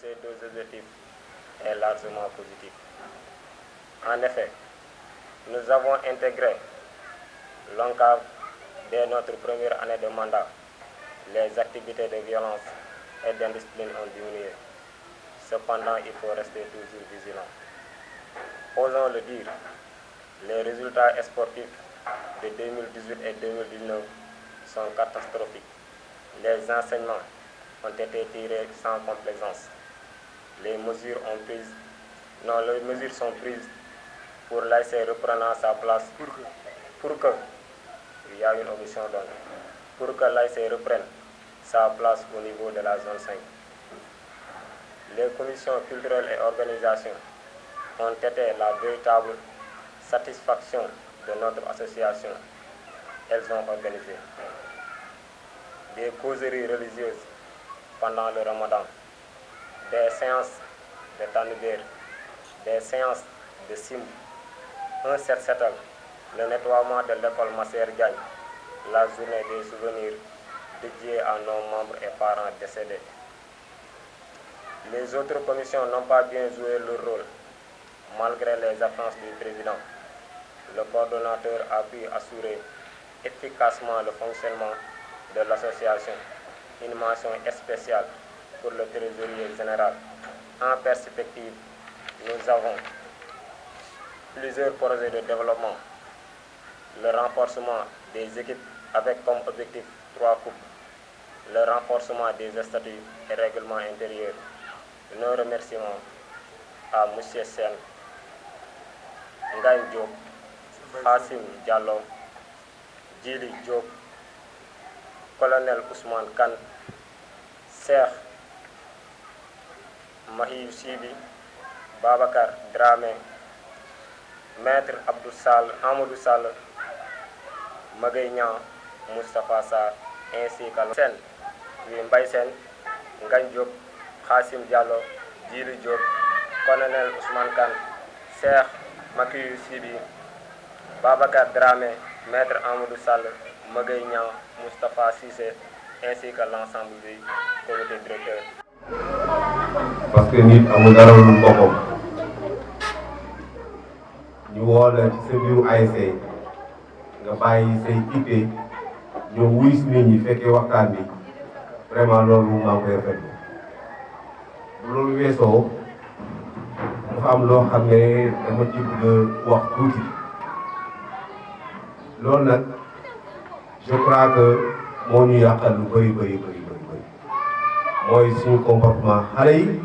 ces deux objectifs est largement positif. En effet, nous avons intégré l'ONCAV dès notre première année de mandat. Les activités de violence et d'indiscipline ont diminué. Cependant, il faut rester toujours vigilant. Osons le dire, les résultats sportifs de 2018 et 2019 sont catastrophiques. Les enseignements ont été tirés sans complaisance. Les mesures sont prises pour laisser reprenant sa place il y a une omission donc, pour que l'ASC reprenne sa place au niveau de la zone 5. Les commissions culturelles et organisation ont été la véritable satisfaction de notre association. Elles ont organisé des causeries religieuses pendant le Ramadan, des séances de tanibir, des séances de sim, un set-setal, le nettoiement de l'école Masser Gagne, la journée des souvenirs dédiée à nos membres et parents décédés. Les autres commissions n'ont pas bien joué leur rôle, malgré les absences du président. Le coordonnateur a pu assurer efficacement le fonctionnement de l'association. Une mention spéciale pour le trésorier général. En perspective, nous avons plusieurs projets de développement. Le renforcement des équipes avec comme objectif 3 coupes. Le renforcement des statuts et règlements intérieurs. Nos remerciements à M. Sen, Ngagne Diop, Hassim Diallo, Djili Diop, Colonel Ousmane Kane, Cheikh Mahi Sibi, Babacar Dramé, Maître Amadou Sall, Magay Niang, Moustapha Sarr, ainsi que Sen, Mbaye Sen, Ngagne Diop, Hassim Diallo, Djili Diop, Colonel Ousmane Kane, Cheikh Mahi Sibi, Babacar Dramé, Maître Amadou Sall, Magay Niang, Moustapha Cissé, ainsi que l'ensemble du comité directeur. Parce que nit amul dara lu boppam ñu woo la ci sa biiru ASC nga bàyyi say itte ñoo wuy si nit ñi fekkee waxtaan bi vraiment loolu maa ngi koy rafetlu bu loolu weesoo dafa am loo xam ne dama ci bëgg a wax tuuti loolu nag je crois que moo ñu yàqal lu bëri mooy suñu comportement xale yi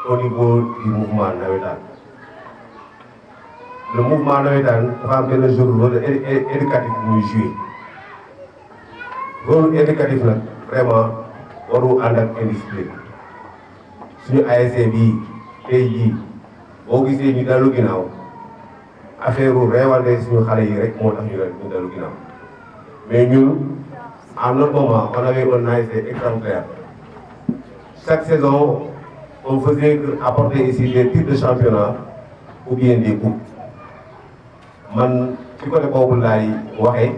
au niveau du mouvement navétane. Le mouvement navétane dafa am benn rôle éducatif bu muy joué rôle éducatif nag vraiment waru ànd ak indiscipline suñu ASC bii tey jii boo gisee ñu dalu ginnaaw affaire u reewande suñu xale yi rek moo tax ñu dalu ginnaaw mais ñun à notre moment on avait un ASC exemplaire. Chaque saison on faisait apporter ici des titres de championnat ou bien des coupes man ci côté boobu laay waxee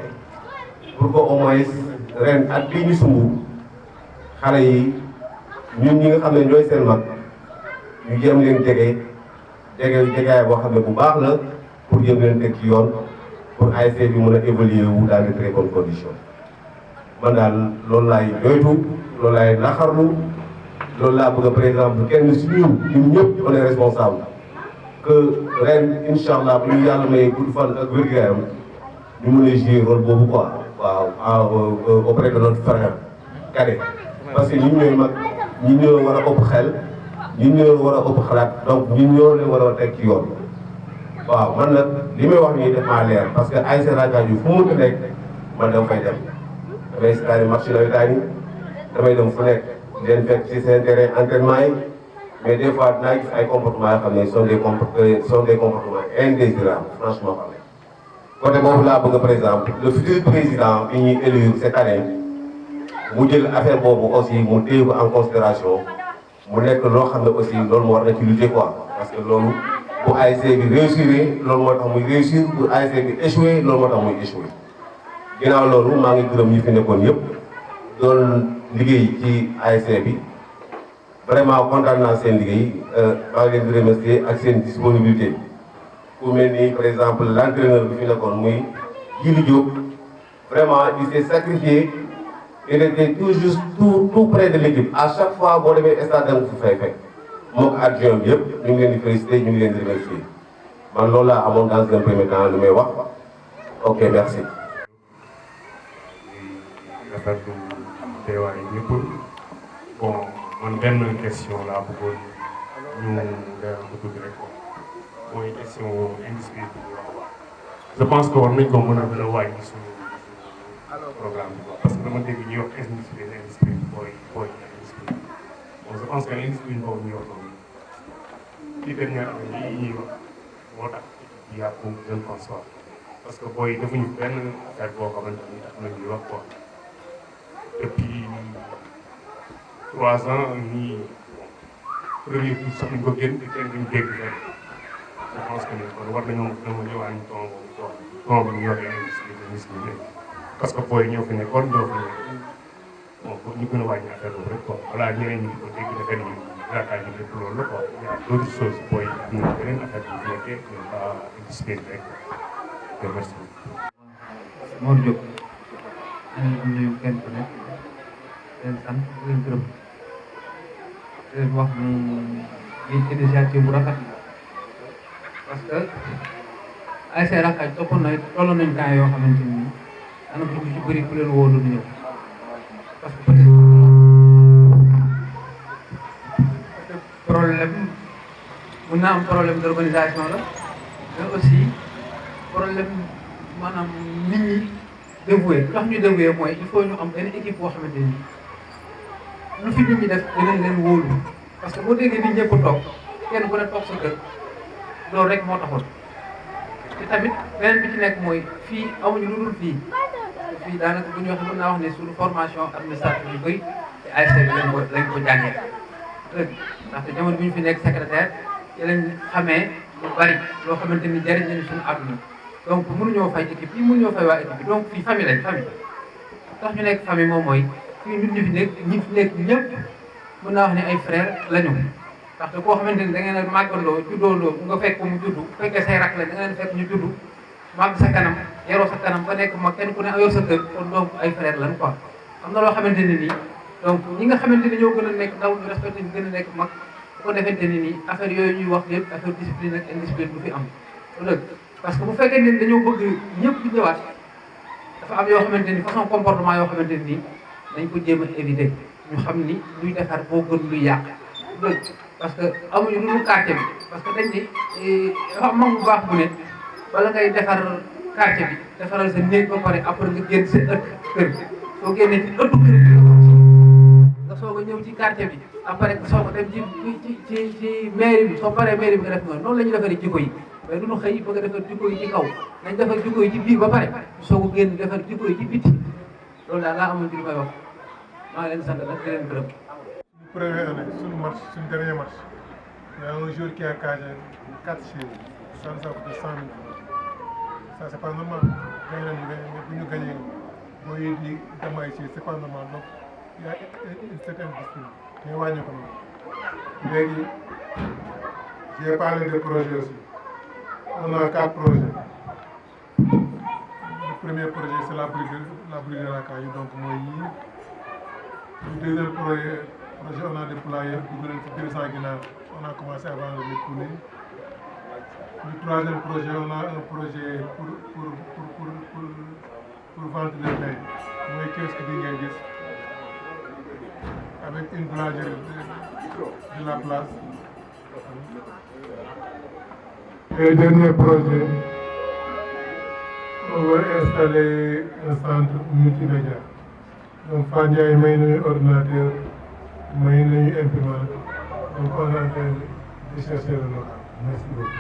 pour que au moins ren ak bii ñu sumb xale yi ñun ñi nga xam ne ñooy seen mag ñu jéem leen jegaay boo xam ne bu baax la pour jéem leen teg ci yoon pour ASC bi mën a évoluer wu dans de très bonnes conditions man daal loolu laay joytu loolu laay naxarlu loolu laa bëgg par exemple kenn si ñun ñëpp on est responsable que ren incha allah bu ñu yàlla may gudd fan ak wér-gu-yaram ñu mën a jouer rôle boobu quoi waaw auprès de notre frère cadet parce que ñun ñooy mag ñun ñoo war a ëpp xel ñun ñoo war a ëpp xalaat donc ñun ñoo leen war a teg ci yoon waaw man nag li may wax nii def maa leer parce que ASC Ragaju fu mu nekk man dama fay dem damay seetaani match nawetaan yi damay dem fu nekk leen fekk ci seen terrain entraînement yi mais des fois dinaa gis ay comportements yoo xam ne sont des comportements indésirables franchement parlé côté boobu laa bëgg par exemple le futur président bi ñuy élire cette année mu jël affaire boobu aussi mu téye ko en considération mu nekk loo xam ne aussi loolu moo war na ci lutter quoi parce que loolu bu ASC bi réussir loolu moo tax muy réussir bu ASC bi échoué loolu moo tax muy échoué ginnaaw loolu maa ngi gërëm ñi fi nekkoon yëpp doon liggéey ci ASC bi vraiment kontaan naa seen liggéey maa ngi leen di remercier ak seen disponibilité ku mel ni par exemple l'entraîneur bi fi nekkoon muy Djili Diop vraiment il s'est sacrifié il était tout près de l'équipe à chaque fois boo demee stade da nga fi fay fekk moom adjoint bi yëpp ñu ngi leen di féliciter ñu ngi leen di remercier man loolu laa amoon dans un premier temps lu may wax ok merci. rafetlu teewaay ñëpp bon man benn question laa bëggoon ñu leeral ko tuuti rek mooy question indiscipline bi ñu wax je pense que war nañ ko mën a gën a wàññi suñu programme bi parce que dama dégg ñuy wax indiscipline booy indiscipline bon je pense que indiscipline boobu ñuy wax noonu ci dernière année yi ñuy wax moo tax il y a pour jeune François parce que booy defuñu benn affaire boo xamante ni tax na ñuy wax quoi depuis 3 ans nii premier tour sax ñu ko génn te kenn duñ dégg rek je pense que ni kon war nañoo dama ñëwaat ñu ton boobu quoi ton bi ñu yoree indiscipline parce que booy ñoo fi nekkoon ñoo fi nekk bon pour ñu gën a wàññi affaire boobu rek quoi voilà ñeneen ñi di ko dégg defe nañu yaakaar ñu lépp loolu la quoi y a d'autres choses booy am na beneen affaire bu nekkee mais pas indiscipline rek merci. Mor Diop ñu nuyu kenn ku nekk leen sant leen gërëm leen wax ni lii initiative bu rafet la parce que ASC Rakkaaj tolloon nañ temps yoo xamante ni daanaka ñu ci bëri ku leen wóolu du ñëw parce que peut-être problème mun naa am problème d'organisation la mais aussi problème maanaam nit ñi dévoué lu tax ñu dévoué mooy il faut ñu am benn équipe boo xamante ni lu fi nit ñi def dinañ leen wóolu parce que boo déggee nit ñëpp toog kenn ku ne toog sa kër loolu rek moo taxoon te tamit beneen bi ci nekk mooy fii amuñu lu dul fii fii daanaka bu ñu waxee mën naa wax ne suñu formation administrative yu bëri te ASC bi lañ ko jàngee dëgg ndaxte jamono bi ñu fi nekk secrétaire ci lañ xamee lu bari loo xamante ni jëriñ nañu suñu àdduna donc mënuñoo fay équipe yi mënuñoo fay waa équipe bi donc fii famille lañ famille tax ñu nekk famille moom mooy fii ñun ñi fi nekk ñëpp mën naa wax ne ay frère lañu ndaxte koo xamante ni da ngeen a màggandoo juddoondoo nga fekk mu juddu bu fekkee say rak la da ngeen fekk ñu juddu màgg sa kanam yaroo sa kanam ba nekk mag kenn ku ne yor sa kër kon donc ay frère lañ quoi am na loo xamante ni nii donc ñi nga xamante ni ñoo gën a nekk ndaw ñu respecté ñu gën a nekk mag bu ko defente ni nii affaire yooyu ñuy wax yëpp affaire discipline ak indiscipline du fi am dëgg parce que bu fekkee ne dañoo bëgg ñëpp di ñëwaat dafa am yoo xamante ni façon comportement yoo xamante ni dañ ko jéem a éviter ñu xam ni luy defar moo gën luy yàq dëgg parce que amuñu lu dul quartier bi parce que dañ ni dafa am mag bu baax bu ne wala ngay defar quartier bi defaral sa néeg ba pare après nga génn sa ëtt kër soo génnee ci ëttu kër bi nga soog a ñëw ci quartier bi après nga soog a dem ci mairie bi soo paree mairie bi nga def noonu la ñuy defaree jikko yi mais du ñu xëy bëgg a defar jikko yi ci kaw nañ defar jikko yi ci biir ba pare soog a génn defar jikko yi ci biti loolu daal laa amoon ci li may wax maa ngi leen sant nag di leen gërëm. Première année, sur le dernier match, il y a un joueur qui a cagé 4 chèvres. Ça nous a coûté 100 000 francs. Ça, c'est pas normal. Quand nous gagnons, c'est pas normal. Donc, il y a une certaine discipline. Mais j'ai parlé de projets aussi. On a 4 projets. Le premier projet, c'est la brûlée de la caille. Donc, moi, le deuxième projet, on a des poulaillers, 200 guinées. On a commencé à vendre les poulets. Le troisième projet, on a un projet pour vendre les pains. Moi, qu'est-ce que vous avez avec une boulangerie de la place. Et le dernier projet, on va installer un centre multimédia. Donc, Fania est un ordinateur, un imprimante. Donc, on est en train de chercher le local. Merci beaucoup.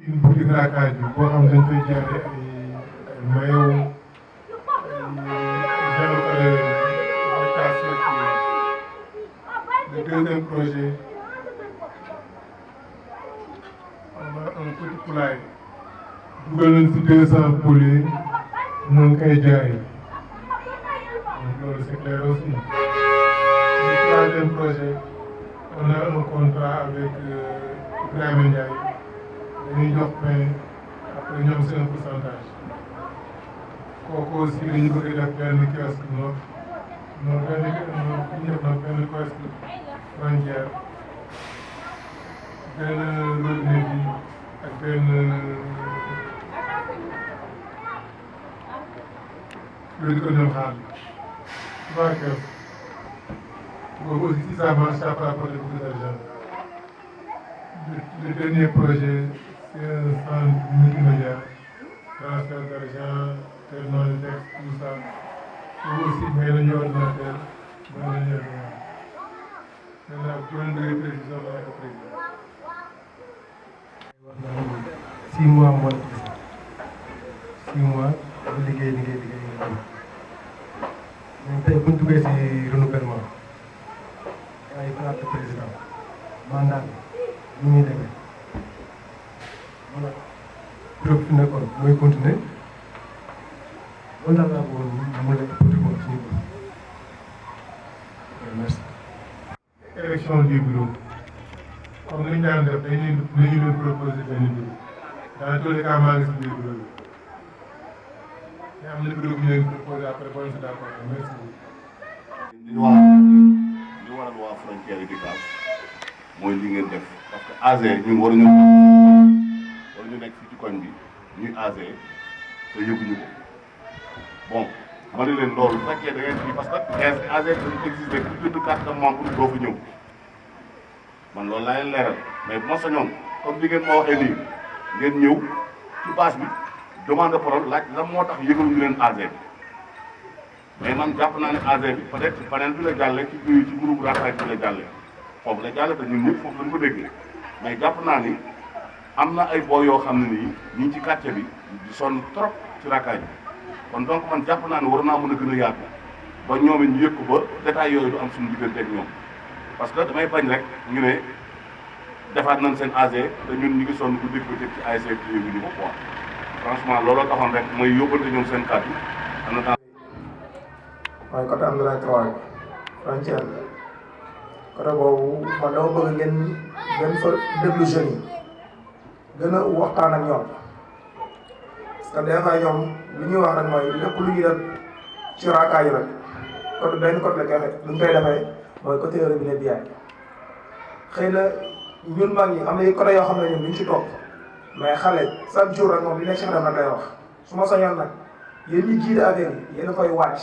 Une boutique de la cage, pour en train de dire des maillots, le deuxième projet, on a un petit poulailler. Nous avons 200 poulets, nous avons donc c'est clair aussi. Le troisième projet, on a un contrat avec Ibrahima Ndiaye dañuy jox pain après ñoom c'est un pourcentage kooku aussi dañu bëgg def benn kiosque non benn kiosque frontière benn robinet bi ak benn loolu ko ñoom xaar 3 kiosques boobu aussi si ça marche ça peut apporter beaucoup d'argent. Le dernier projet c'est un centre multimédia transfert d'argent traitement de texte tout ça boobu aussi may nañu ordinateur may nañu maintenant bu leen bëggee précision ma nekk président. wax naa ni 6 mois moo la gis 6 mois bu liggéey mais tey bu ñu duggee si renouvellement ay place de président mandat bi ni muy demee voilà bureau bi fi nekkoon mooy continuer loolu daal laa bëggoon mu nekk protocole suñu bopp. Merci. Élection du bureau comme ni ñu daan def dañuy leen proposer benn bureau dans tous les cas maa ngi si biir bureau bi mais am na bureau bu ñu leen proposé après boo leen si d'accord merci beaucoup. li waral waa frontière yi di kaas mooy li ngeen def parce que AG ñun waruñu nekk fii ci koñ bi ñuy AG te yëguñu ko bon ma ne leen loolu bu fekkee da ngeen fii parce que AG dañu existé ku jënd carte de membre doo fa ñëw man loolu laa leen leeral mais bu ma sañoon comme li ngeen ma waxee nii ngeen ñëw ci base bi demande parole laaj lan moo tax yëgaluñu leen AG mais man jàpp naa ne AG bi peut-être ci panel bi la jàllee ci groupe raakaay bi la jàllee foofu la jàllee te ñun ñëpp foofu lañ ko déggee mais jàpp naa ni am na ay boo yoo xam ne nii ñu ngi ci quartier bi di sonn trop ci raakaay bi kon donc man jàpp naa ne war naa mën a gën a yaatu ba ñoom it ñu yëg ko ba détails yooyu du am suñu diggante ak ñoom parce que damay bañ rek ñu ne defaat nañ seen AG te ñun ñu ngi sonn bu dégg ci ASC bi yëguñu ko quoi franchement looloo taxoon rek mooy yóbbante ñoom seen kàddu am na mooy côté Amdoulaye Traoré frontière côté boobu man dama bëgg ngeen fa déglu jeunes yi gën a waxtaan ak ñoom parce que des fois ñoom li ñuy wax rek mooy lépp lu ñuy def ci raakaay rek côté benn côté la koy lu ñu koy defee mooy côté robinet bi yaay xëy na ñun mag ñi am na côté yoo xam ne ñun duñ ci topp mais xale chaque jour rek moom li nekk ci xelam nag lay wax su ma sañoon nag yéen ñi jiite affaire yi yéen a koy wàcc.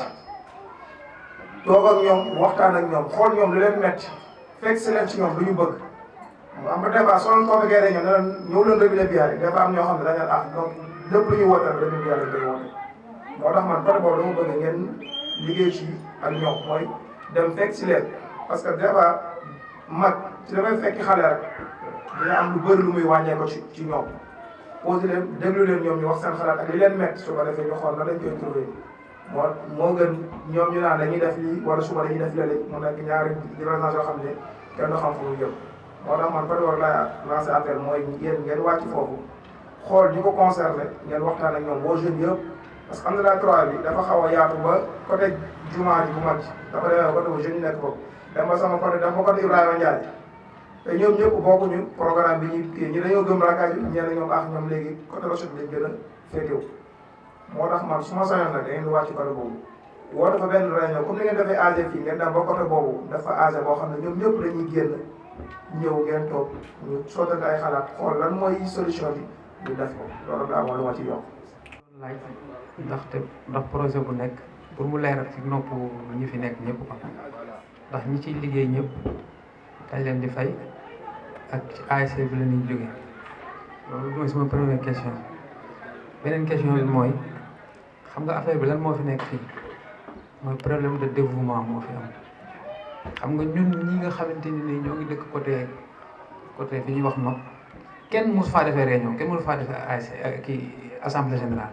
toog ak ñoom waxtaan ak ñoom xool ñoom lu leen metti fekk si leen ci ñoom lu ñu bëgg am nga des fois soo leen convoqué rek ñoom ne leen ñëw leen robinet bi yaay des fois am ñoo xam ne dañu ah donc lépp lu ñuy woote rek robinet bi yaay lañ koy woote moo tax man côté boobu dama bëgg ngeen liggéey ci ak ñoom mooy dem fekk si leen parce que des fois mag ci dafay fekki xale rek dina am lu bëri lu muy wàññee ko ci ñoom posé leen déglu leen ñoom ñu wax seen xalaat ak li leen metti su ko defee ñu xool na lañ koy trouvé moo gën ñoom ñu naan dañuy def lii wala suba dañuy def lële mu nekk ñaari divergence yoo xam ne kenn du xam fu mu jëm moo tax man côté war laa lancé appel mooy yéen ngeen wàcc foofu xool ñu ko concerné ngeen waxtaan ak ñoom boo jeunes yëpp parce que Amdoulaye Traoré bi dafa xaw a yaatu ba côté jumaa ji bu mag dafa demee côté bu jeunes yi nekk foofu dem ba sama côté dem ba côté Ibrahima Ndiaye te ñoom ñëpp bokkuñu programme bi ñuy kii ñi dañoo gëm raakaay bi ñenn ñoom ñoom léegi côté Rochette lañ gën a féetewu moo tax man su ma sañoon nag da ngeen di wàcc côté boobu woo dafa benn réunion comme ni ngeen defee AG fii ngeen dem ba côté boobu dafa AG boo xam ne ñoom ñëpp dañuy génn ñëw ngeen toog ñu sottante ay xalaat xool lan mooy solution bi ñu def ko loolu daa amoon lu ma ci yokk. laaj ndax projet bu nekk pour mu leeral ci nopp ñi fi nekk ñëpp ko ndax ñi ciy liggéey ñëpp dañ leen di fay ak ci ASC bi la ñuy jógee loolu mooy sama première question beneen question bi mooy xam nga affaire bi lan moo fi nekk fii mooy problème de dévouement moo fi am xam nga ñun ñi nga xamante ni nii ñoo ngi dëkk côté fi ñuy wax nopp kenn mosu faa defee réunion kenn mosu faa defee ASC kii assemblée générale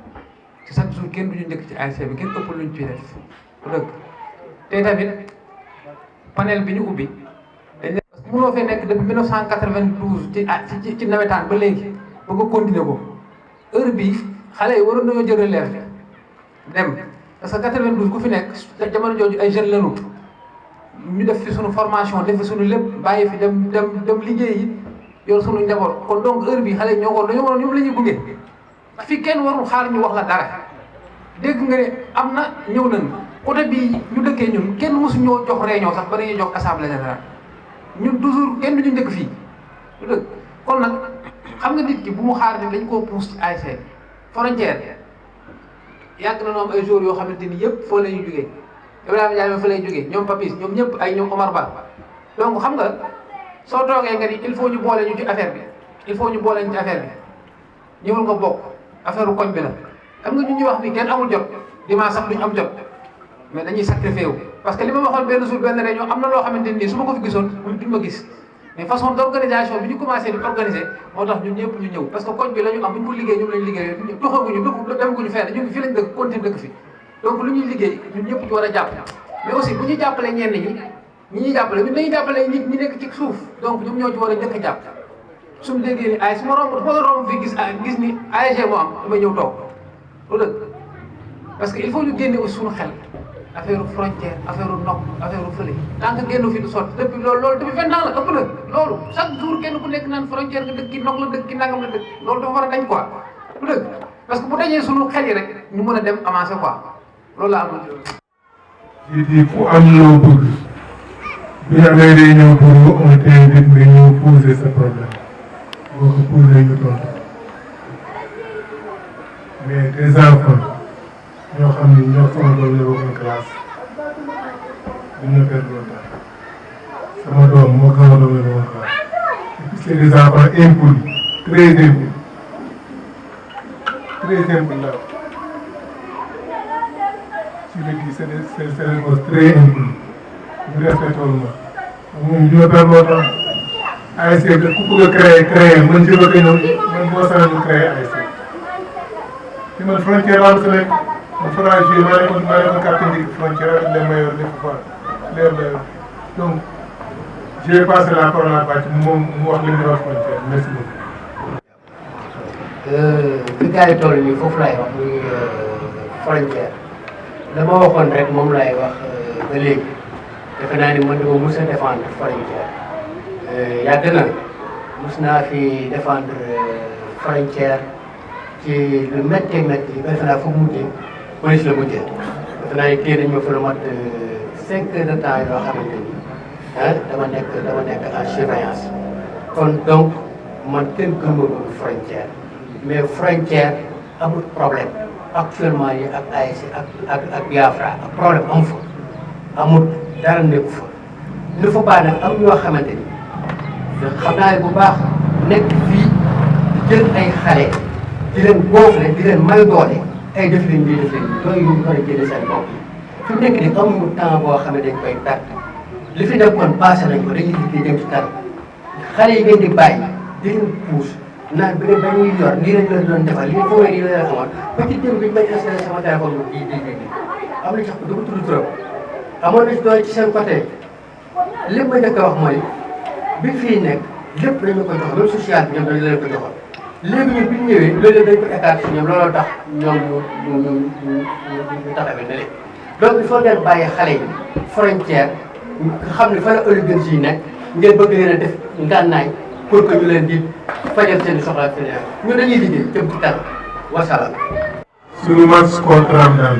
ci chaque jour kenn du ñu njëkk ci ASC bi kenn ëpp luñ ciy def bu dëgg te tamit panel bi ñu ubbi dañ leen parce que mënoo fee nekk depuis 1992 ci nawetaan ba léegi bëgg a continuer ko heure bii xale yi waroon nañoo jël relève dem parce que 92 ku fi nekk jamono jooju ay jeunes lañu ñu def fi suñu formation def fi suñu lépp bàyyi fi dem liggéeyi yor suñu njaboot kon donc heure bi xale ñoo ko dañoo waroon ñoom la ñuy gunge fi kenn warul xaar ñu wax la dara dégg nga ne am na ñëw nañ côté bii ñu dëkkee ñun kenn mosu ñoo jox réunion sax ba dañuy jox assemblée générale ñun toujours kenn duñu dëkk fii du dëkk kon nag xam nga nit ki bu mu xaar ne dañ koo pousse ci ASC frontière yàgg na ñoom ay jours yoo xamante ni yëpp foo la ñuy jógee Ibrahima Ndiaye fa lay jógee ñoom Papis ñoom ñëpp ay ñoom Omar Ba donc xam nga soo toogee nga ni il faut ñu boole ñu ci affaire bi il faut ñu boole ñu ci affaire bi ñëwul nga bokk affaire koñ bi la xam nga ñu ñuy wax ni kenn amul jot dimanche sax duñ am jot mais dañuy sacrifié wu parce que li ma waxoon benn jour benn réunion am na loo xamante ni su ma ko fi gisoon duñ ma gis mais façon d' organisation bi ñu commencé di organiser moo tax ñun ñëpp ñu ñëw parce que koñ bi la ñu am bu ñu ko liggéey ñoom la ñu liggéey doxaguñu demaguñu fenn ñu ngi fii lañ dëkk continué dëkk fi donc lu ñuy liggéey ñun ñëpp ñu war a jàpp mais aussi bu ñu jàppalee ñenn ñi ñuy jàppale ñun dañuy jàppalee ñi nekk ci suuf donc ñoom ñoo ci war a njëkk a jàpp suñu déggee ni ay su ma romb fii gis ni ASG moo am damay ñëw toog lu dëgg parce que il faut ñu génne aussi suñu xel affaire frontière affaire nopp affaire fële tant que génn fi du sotti depuis loolu depuis 20 ans la ëpp na loolu chaque jour kenn ku nekk naan frontière nga dëkk ki nopp la dëkk ki nangam la dëkk loolu dafa war a dañ quoi du dëgg parce que bu dañee suñu xel yi rek ñu mën a dem avancer quoi loolu la am na j'ai dit ku am loo bëgg bu ñu amee réunion pour on t'invite nga ñëw poser sa problème boo ko poser ñu tontu mais des enfants ñoo xam ni ñoo sama doom la bokkoon classe dañoo perdre le temps sama doom moo sama doom la bokkoon classe et puis c'est des enfants impolis très impolis là tu le dis c'est des choses très impolis ñu respecté woon ma moom ñoo perdre le temps ASC ku bëgg a créer man je veux que ñoom man boo sañoon ñu créer ASC te man frontière laa mos a nekk man fa laa joué maa nekkoon capitaine de frontière avec les meilleurs des fois les meilleurs donc je vais passer la parole à Bathie moom mu wax li ñu wax frontière merci beaucoup. fi gars yi toll nii foofu laay wax muy frontière dama waxoon rek moom laay wax ba léegi defe naa ni man dama mos a défendre frontière yàgg na mos naa fi défendre frontière ci lu méttee métti defe naa fu mu mujjee police la mujjee defe naa ni téye nañ ma fa lu mat 5 heures de temps yoo xamante ni dama nekk en surveillance kon donc man kenn gën ma bëgg frontière mais frontière amul problème actuellement yi ak ASC ak Biafra ak problème am fa amul dara nekku fa il faut pas nag am ñoo xamante ni xam naa ne bu baax nekk fii di jël ay xale di leen gonfler di leen may doole ay def leen lii yooyu ñu mën a génne seen bopp fi mu nekk nii amuñu temps boo xam ne dañ koy perte li fi nekkoon passé nañ ko dañuy liggéey dem ci kanam xale yi ngeen di bàyyi di leen pousse naan bi nga bañuy yor lii lañ leen doon defal lii foo lii la leen xamoon ba ci démb bi ñu may installé sama téléphone bi am na ci xam du ko tudd turam amoon na ci doole ci seen côté lépp ma njëkk a wax mooy bi fii nekk lépp dañu ko jox même social bi ñoom dañu leen ko joxoon léegi ñun bi ñu ñëwee loolu dañ ko écarté ñoom looloo tax ñoom ñu taxawee ne leen donc il faut ngeen bàyyi xale yi frontière nga xam ne fa la oligarchie yi nekk ngeen bëgg leen a def ngànnaay pour que ñu leen di fajal seen soxla ak seen ñun dañuy liggéey jëm ci kanam wasalaam. Sur le match contre Ramdan,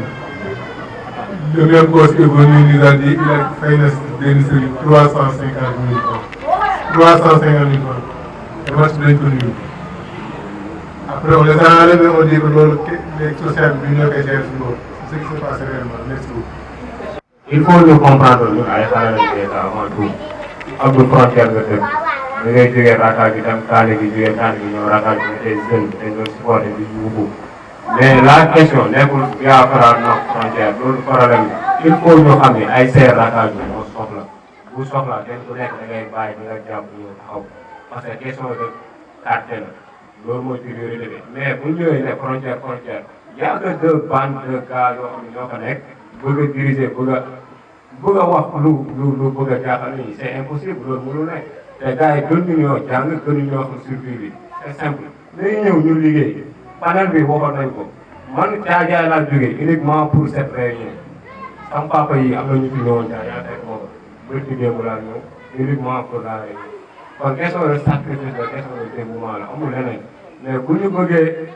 le même coach est venu nous a dit qu'il a fait une série 350 000 francs. 350 000 francs. Le match de l'inconnu. Après, on les a enlevés, on dit que les sociales du Nord et c'est ce qui s'est passé réellement. Merci beaucoup. Il faut ñu comprendre ñun ay xale lañ déjà avant tout amul frontière nga dëkk da ngay jógee raakaar gi dem taale gi jógee taale gi ñëw raakaar gi ñu ay jeunes dañ doon supporté di yuuxu mais la question nekkul Biafra non frontière loolu problème il faut ñu xam ne ay seer raakaar gi moo soxla bu soxla kenn ku nekk da ngay bàyyi di nga jàpp ñëw taxaw parce que question de quartier la loolu mooy priorité bi mais bu ñu ñëwee ne frontière y a que 2 bandes de gars yoo xam ne ñoo ko nekk bëgg a diriger bëgg a wax lu bëgg a jaaxal nii c'est impossible loolu mënul nekk te gars yi gën ñu ñoo jàng gën ñu ñoo xam circuit bi c'est simple dañuy ñëw ñu liggéey panel bi waxoon nañ ko man Caajaay laa jógee uniquement pour cette réunion sama papa yi am na ñu fi ñëwoon Caajaay fekk boobu bëri démb laa ñëw uniquement pour la réunion kon question de sacrifice la question de dévouement la amul leneen mais bu ñu bëggee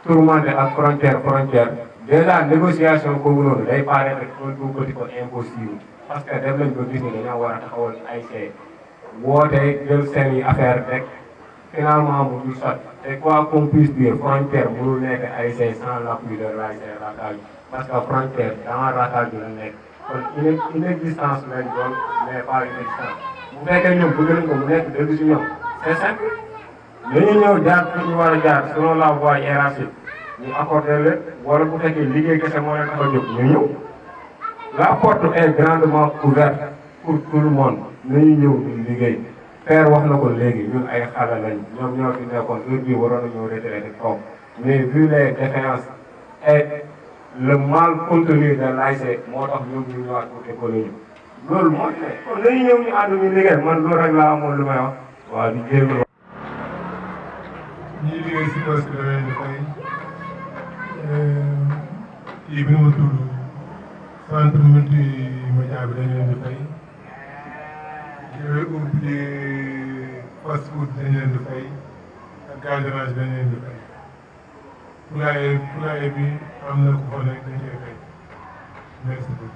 tourmenter ak frontière déjà négociation boobu noonu day paraître un tout petit peu impossible parce que def nañ ko gis ni dañoo war a taxawal ay see woote jël seen i affaire rek finalement mu ngi sotti te quoi qu'on puisse dire frontière mënul nekk ay see sans l'appui de l'ASC Rakkal parce que frontière dans Rakkal bi la nekk kon inexistence lañ doon mais pas inexistence bu fekkee ñoom bëgg nañ ko mu nekk dëgg si ñoom c'est simple dañuy ñëw jaar fi ñu war a jaar selon la voie hiérarchique ñu accordé leen wala bu fekkee liggéey kese moo leen tax a jóg ñu ñëw la porte est grandement ouverte pour tout le monde nañu ñëw ñu liggéey père wax na ko léegi ñun ay xale lañ ñoom ñoo fi nekkoon heure bii waroon nañoo retraité toog mais vu les défaillances et le mal contenu de l'ASC moo tax ñoom ñu ñëwaat pour économie loolu moo ci ne kon nañu ñëw ñu ànd ñu liggéey man loolu rek laa amoon lu may wax waaw di jéem ñi liggéey si poste bi damay di fay kii bi ma tudd centre multimédia bi dañ leen di fay yooyu ubbi fast food dañ leen di fay ak gardiennage dañ leen di fay poulailler bi am na ku fa nekk dañ koy fay merci beaucoup.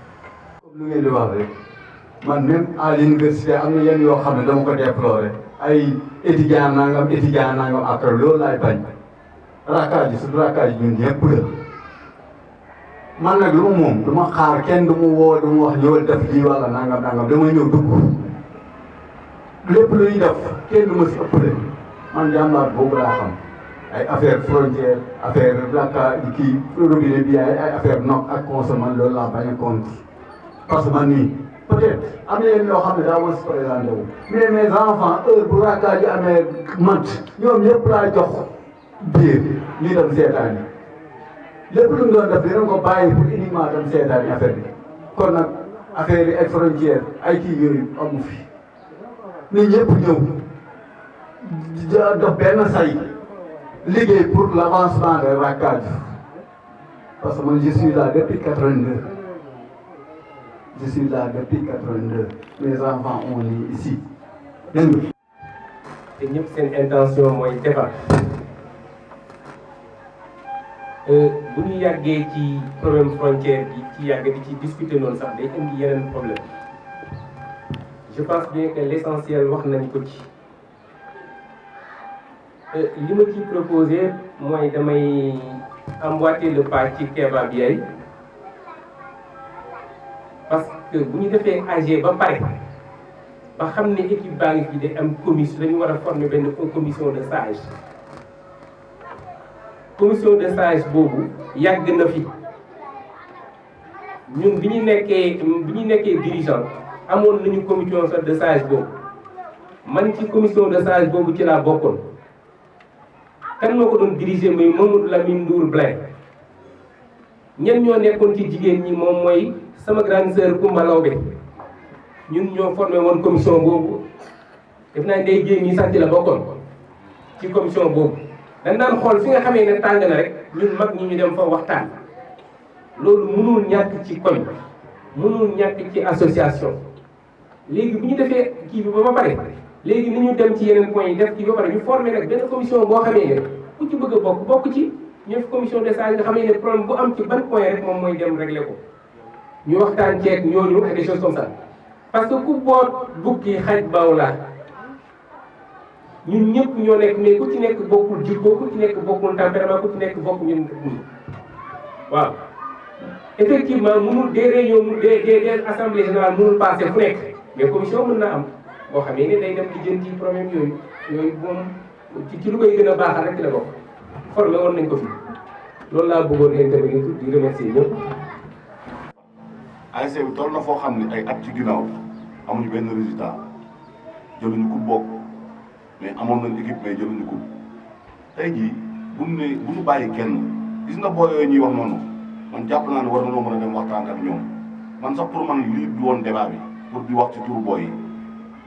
comme lu ngeen di wax rek man même à l'université am na yenn yoo xam ne dama ko déploré ay étudiant nangam après loolu laay bañ Rakkal ji suñu Rakkal ji ñun ñëpp la man nag lu ma moom du ma xaar kenn du ma woo du ma wax ñëwal def lii wala nangam dama ñëw dugg lépp lu ñuy def kenn du ma si ëppale man jàmbaar boobu laa xam ay affaire frontière affaire Rakkal kii robinet bi ay affaire nok ak consommation loolu laa bañ a compte parce que man nii peut-être am na yenn yoo xam ne daa war si présenté wu mais mes enfants heure bu Rakkal ji amee mat ñoom ñëpp laa jox biir ñu dem seetaan yi lépp lu mu doon def dinañ ko bàyyi pour uniquement dem seetaan yi affaire bi kon nag affaire yi ay frontière ay kii yooyu amu fi nit ñëpp ñëw dox benn say liggéey pour l'avancement de Rakkal parce que man je suis là depuis 82 je suis là depuis 82 mes enfants on est ici dégg nga. te ñëpp seen intention mooy defar bu ñu yàggee ci problème frontière bi ci yàgg di ci discuter noonu sax day indi yeneen problème je pense bien que l'essentiel wax nañ ko ci li ma ciy proposé mooy damay emboîter le pas ci Kéba Biaye parce que bu ñu defee AG ba pare ba xam ne équipe baa ngi fi de am commission dañu war a former benn commission de sage commission de sage boobu yàgg na fi ñun bi ñu nekkee dirigeant amoon nañu commission de sage boobu man ci commission de sage boobu ci laa bokkoon kan moo ko doon diriger mooy Mamadou Lamine Ndour Blin ñen ñoo nekkoon ci jigéen ñi moom mooy sama grande sœur Koumba Lawbe ñun ñoo formé woon commission boobu def naa day génn ñi sax ci la bokkoon ci commission boobu dañ daan xool fi nga xamee ne tàng na rek ñun mag ñi ñu dem fa waxtaan loolu mënul ñàkk ci koñ mënul ñàkk ci association léegi bu ñu defee kii bi ba pare léegi ni ñu dem ci yeneen points yi def kii ba pare ñu formé nag benn commission boo xamee ne ku ci bëgg a bokk ci ñu def commission de sage nga xamee ne problème bu am ci ban point rek moom mooy dem régler ko ñu waxtaan ceeg ñooñu ak des choses comme ça parce que ku boot bukki xaj baaw laa ñun ñëpp ñoo nekk mais ku ci nekk bokkul jikko ku ci nekk bokkul tempérament ku ci nekk bokk ñun waaw effectivement mënul des réunions des assemblées générales mënul passé fu nekk mais commission mën na am boo xamee ne day dem di jël ci problème yooyu moom ci lu koy gën a baaxal rek ci la bokk formé woon nañ ko fi loolu laa bëggoon intervenir di remercier ñëpp. ASC bi toll na foo xam ne ay at ci ginnaaw amuñu benn résultat jëluñu ko bokk mais amoon nañ équipe mais jëluñu ko tey jii bu ñu bàyyi kenn gis nga boo yooyu ñuy wax noonu man jàpp naa ne war nañoo mën a dem waxtaan ak ñoom man sax pour man lii du woon débat bi pour di wax ci turu booy yi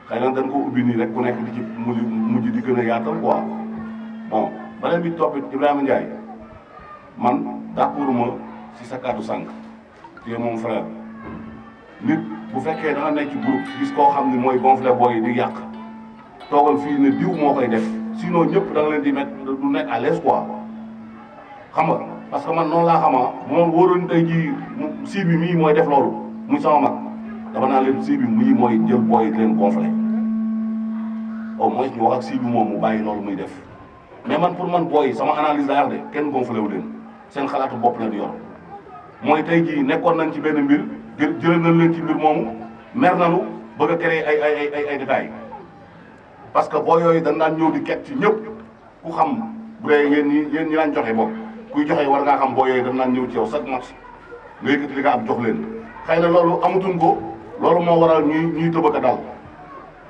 xëy na dañ ko ubbi nii rek ku nekk di ci mujj di gën a yaatal quoi bon beneen bi toppit Ibrahima Ndiaye man d'accord ma si sa kàddu sànq te mon frère nit bu fekkee da nga nekk ci groupe gis koo xam ni mooy gonfler booy yi di yàq toogal fii ne diw moo koy def sinon ñëpp da nga leen di mettre du nekk à l'aise quoi xam nga parce que man noonu laa xamaa moom wóoroon tey jii si bi mii mooy def loolu muy sama mag dama naa leen si bi mii mooy jël booy yi di leen gonfler au moins ñu wax ak si bi moom mu bàyyi loolu muy def mais man pour man booy sama analyse laa wax de kenn gonfler wu leen seen xalaatu bopp la di yor mooy tey jii nekkoon nañ ci benn mbir jëlee nañ leen ci mbir moomu mer nañu bëgg a créer ay détails parce que boo yooyu dañ daan ñëw di ket ci ñëpp ku xam bu dee yéen ñi daan joxe bopp kuy joxe war ngaa xam boo yooyu dañ daan ñëw ci yow chaque match nga yëkkati li nga am jox leen xëy na loolu amatuñ ko loolu moo waral ñuy tëbëk a dal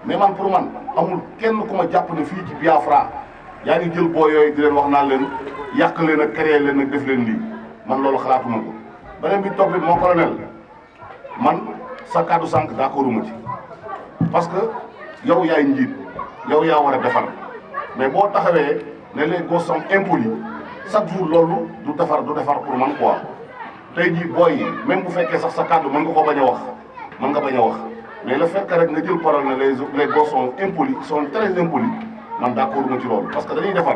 mais man pour man amul kenn ku ma jàpp ne fii ci Biafra yaa ngi jël boo yooyu di leen wax naan leen yàq leen ak créer leen ak def leen lii man loolu xalaatuma ko beneen bi topp moo colonel man sa kàddu sànq d'accorduma ci parce que yow yaay njiit yow yaa war a defar mais boo taxawee ne les gosses sont impolis chaque jour loolu du defar pour man quoi tey jii booy yi même bu fekkee sax sa kàddu mën nga ko bañ a wax mën nga bañ a wax mais le fait que rek nga jël parole ne les gosses sont impolis sont très impolis man d'accorduma ci loolu parce que dañuy defar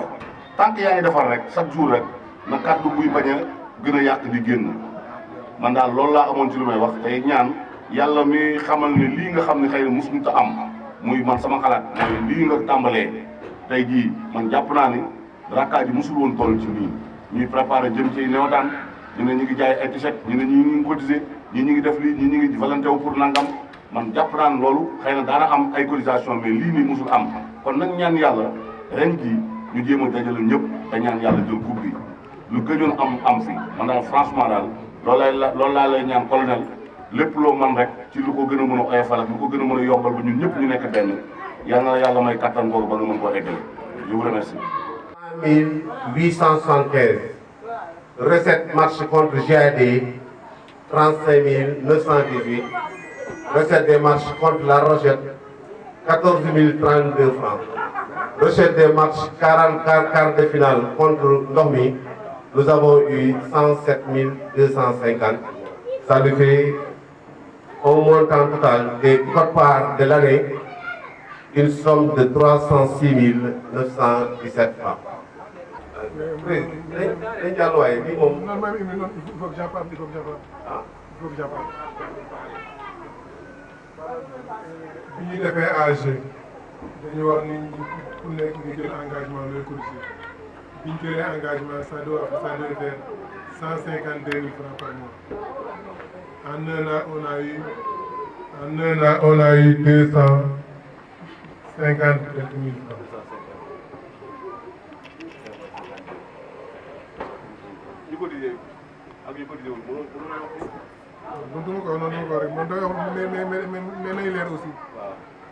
tant que yaa ngi defar rek chaque jour rek na kàddu buy bañ a gën a yàq di génn man daal loolu laa amoon ci lu may wax tey ñaan yàlla mi xamal ne lii nga xam ne xëy na mosuñu ta am muy man sama xalaat mooy lii nga tàmbalee tey jii man jàpp naa ni rakkaa ji mosul woon toll ci nii ñuy préparé jëm ci newataan ñu ne ñu ngi jaay ay t-shirt ñu ne ñi ngi cotisé ñii ñu ngi def lii ñii ñu ngi volonté wu pour nangam man jàpp naa ne loolu xëy na daana am ay cotisation mais lii nii mosul am kon nag ñaan yàlla ren jii ñu jéem a dajale ñëpp te ñaan yàlla jël coupe bi lu gëjoon am fi man daal franchement daal loolu laa lay ñaan colonel lépp loo man rek ci lu ko gën a mën a oyofal ak lu ko gën a mën a yombal ba ñun ñëpp ñu nekk benn yal na yàlla may kattan boobu ba nga mën koo eggale je vous remercie. 875 recette match contre GAD 35 918 recette des matchs contre La Rochette 14 032 francs recette des matchs 44 de finale contre Ndomi nous avons eu 107 250 ça nous fait au montant total des quotes-parts de l'année une somme de 306 917 francs. dañ jàll waaye bii moom. non même il faut que j'en parle il faut que j'en parle. ah il faut que j'en parle. bi ñu defee AG dañu wax ni ku nekk nga jël engagement looy cotiser bi ñu jëlee engagement ça doit faire 152 000 francs par mois. En un an on a eu 250 000 francs. man du ma ko wax noonu ko rek man damay wax mais nay leer aussi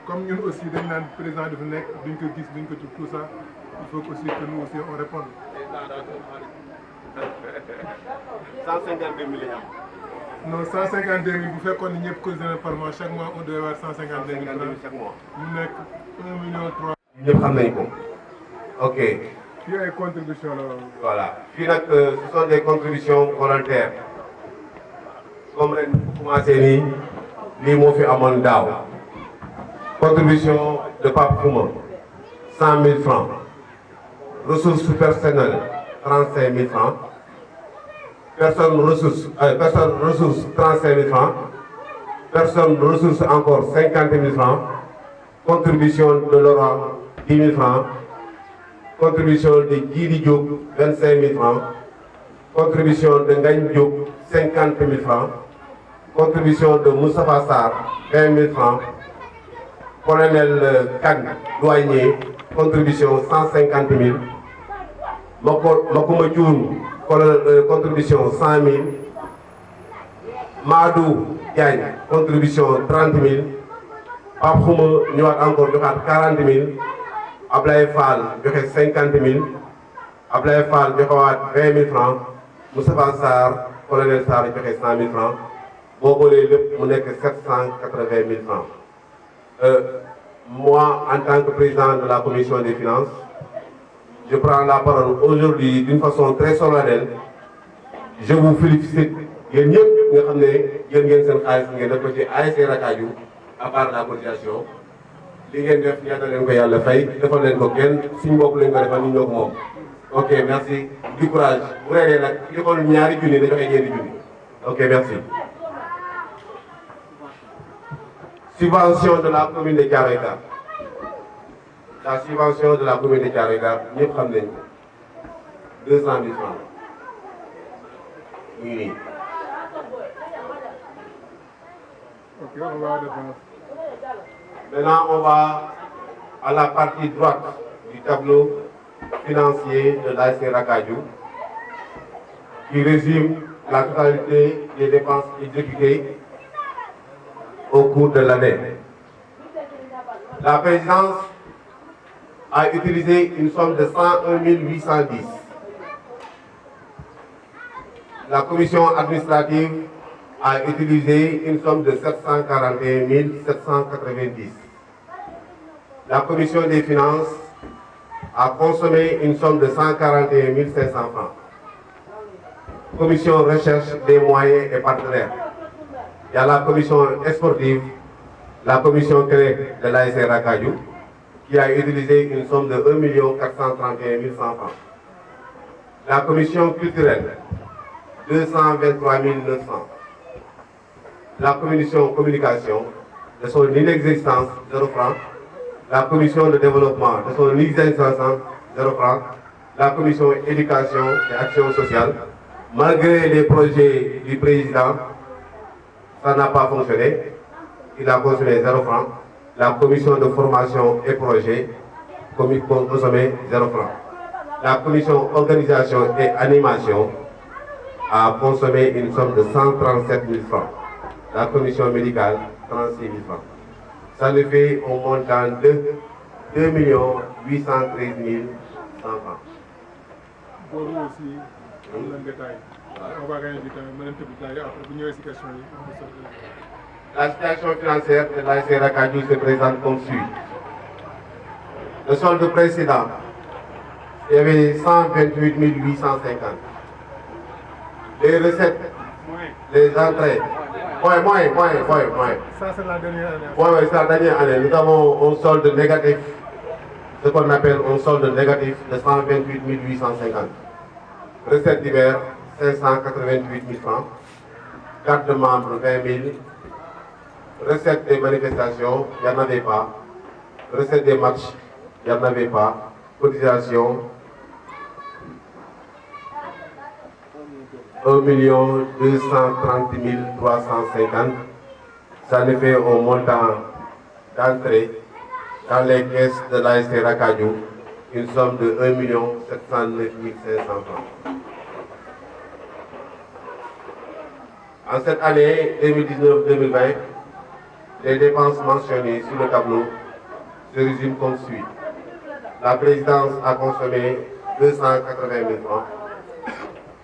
comme ñun aussi dañ naan président dafa nekk duñ ko gis duñ ko ci tout ça il faut que aussi que nous aussi on réponde. 152 000 la ñu am. non 152 000 bu fekkoon ne ñëpp cotisé par mois chaque mois on devait avoir 152 000 francs chaque mois. mu nekk 1 million 3. ñëpp xam nañu ko. ok. fii ay contributions la. voilà fii nag ce sont des contributions volontaires comme ren bu commencé nii lii moo fi amoon daaw contribution de Pape Kouma 100 000 francs ressources personnelles 35 000 francs personne ressources 35 000 francs personne ressources encore 50 000 francs contribution de Laurent 10 000 francs contribution de Djili Diop 25 000 francs contribution de Ngagne Diop 50 000 francs contribution de Moustapha Sarr 20 000 francs colonel Kang douanier contribution 150 000 Makouma Dioune contribution 100 000 Madou Diagne contribution 30 000 Pape Khouma ñëwaat encore joxaat 40 000 Ablaye Fall joxe 50 000 Ablaye Fall joxewaat 20 000 francs Moustapha Sarr colonel Sarr joxe 100 000 francs boo boolee lépp mu nekk 780 000 francs. Moi, en tant que président de la commission des finances, je prends la parole aujourd'hui d'une façon très solennelle. Je vous félicite yéen ñëpp ñëpp nga xam ne jël ngeen seen xaalis ngeen def ko ci ASC Rakaju à part la cotisation li ngeen def yàlla leen ko yàlla fay defal leen ko kenn suñu bopp lañ ko defal ñu ñoo ko moom. ok merci du courage bu reeree nag li xool ñaari junni da joxe ñeenti junni ok merci. Subvention de la commune de Thiaroye Gare. La subvention de la commune de Thiaroye Gare ñëpp xam nañ ko 200 000 francs muy nii. Ok, on va devant. Maintenant, on va à la partie droite du tableau financier de l'ASC Rakaju qui résume la totalité des dépenses exécutées au cours de l'année. La présidence a utilisé une somme de 101 810. La commission administrative a utilisé une somme de 741 790. La commission des finances a consommé une somme de 141 500 francs. Commission recherche des moyens et partenaires. Il y a la commission sportive, la commission clé de l'ASC Rakaju, qui a utilisé une somme de 1 431 100 francs. La commission culturelle, 223 900. La commission communication, de son inexistence, 0 francs. La commission de développement, de son inexistence, 0 francs. La commission éducation et action sociale, malgré les projets du président, ça n'a pas fonctionné. Il a consommé 0 francs. La commission de formation et projet, consommé 0 francs. La commission organisation et animation a consommé une somme de 137 000 francs. La commission médicale, 36 000 francs. Ça nous fait un montant de 2 813 100 francs. Pour nous aussi, on a un détail. On va gagner du temps, mais un peu de détail après. Vous n'avez pas de questions. La situation financière de l'ASC Rakaju se présente comme suit. Le solde précédent, il y avait 128 850. Les recettes, les entrées, moins. Ça, c'est la dernière année. Oui, c'est la dernière année. Nous avons un solde négatif, ce qu'on appelle un solde négatif de 128 850. Recettes d'hiver, 588 000 francs. Carte de membres, 20 000. Recettes des manifestations, il n'y en avait pas. Recettes des matchs, il n'y en avait pas. Cotisation, 1 230 350. Ça nous fait un montant d'entrée dans les caisses de l'ASC Rakaju, une somme de 1 709 500 francs. En cette année 2019-2020, les dépenses mentionnées sur le tableau se résument comme suit. La présidence a consommé 280 000 francs.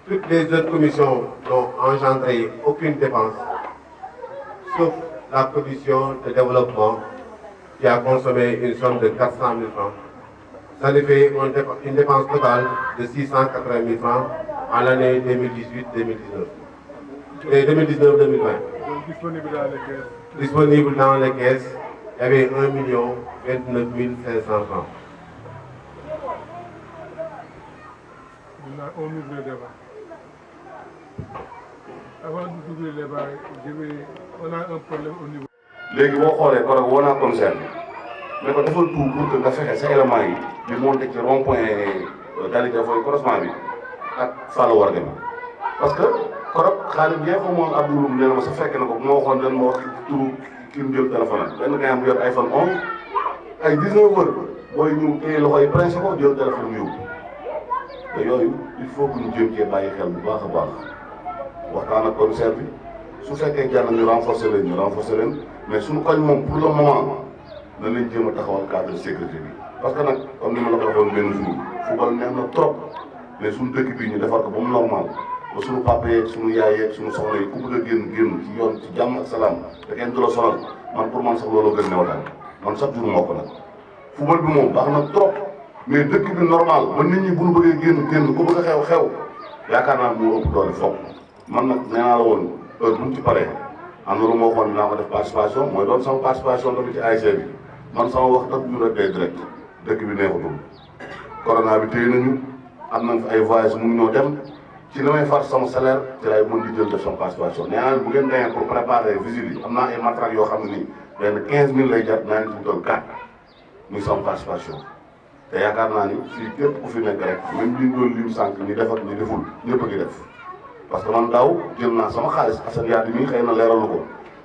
Toutes les autres commissions n'ont engendré aucune dépense, sauf la commission de développement qui a consommé une somme de 400 000 francs. Ça nous fait une dépense totale de 680 000 francs en l'année 2018-2019. Et 2019-2020. Disponible dans les caisses. Disponible dans les caisses, il y avait 1 29 500 francs. On ouvre le débat. Avant d'ouvrir le débat, on a un problème au niveau. léegi boo xoolee par rapport woo naa commissaire bi mais ko defal tout pour que nga fexe sa élément yi di monté ci rond point qualité fooy croisement bi ak Fallou war a dem parce que korog xaalis bien fa moom Abdou nee na ma sa fekk na ko bu ma waxoon dañ ma wax turu ki mu jël téléphone am benn gars bu yor iPhone 11 ay 19 heures booy ñu téye loxo yi pressé ko jël téléphone mu yóbbu te yooyu il faut que ñu jéem cee bàyyi xel bu baax a baax waxtaan ak commissaire bi su fekkee jar na ñu renforcer leen mais suñu koñ moom pour le moment na leen jéem a taxawal cadre de sécurité bi parce que nag comme ni ma la ko waxoon benn jour football neex na trop mais suñu dëkk bii ñu defar ko ba mu normal ba suñu papa yeeg suñu yaay yeeg suñu soxna yi ku bëgg a génn ci yoon ci jàmm ak salaam te kenn du la sonal man pour man sax looloo gën newataan man chaque jour moo ko nag football bi moom baax na trop mais dëkk bi normal ba nit ñi bu ñu bëggee génn ku bëgg a xew yaakaar naa moo ëpp doole foog man nag nee naa la woon heure bu ñu ci paree am na lu ma waxoon naa ko def participation mooy doon sama participation tamit ci ASC bi man sama wax tax ñu rek day direct dëkk bi neexutul corona bi téye nañu am nañ fi ay voyages mun ñoo dem ci li may far sama salaire ci lay mën di jël def sama participation nee naa bu ngeen demee pour préparer visite yi am naa ay matériels yoo xam ne nii benn 15000 lay jar naa leen ci wutal 4 muy sama participation te yaakaar naa ni fii képp ku fi nekk rek même li ñu doon lim sànq ñi def ak ñi deful ñëpp a ngi def parce que man daaw jël naa sama xaalis Assane Yaadi mii xëy na leeralu ko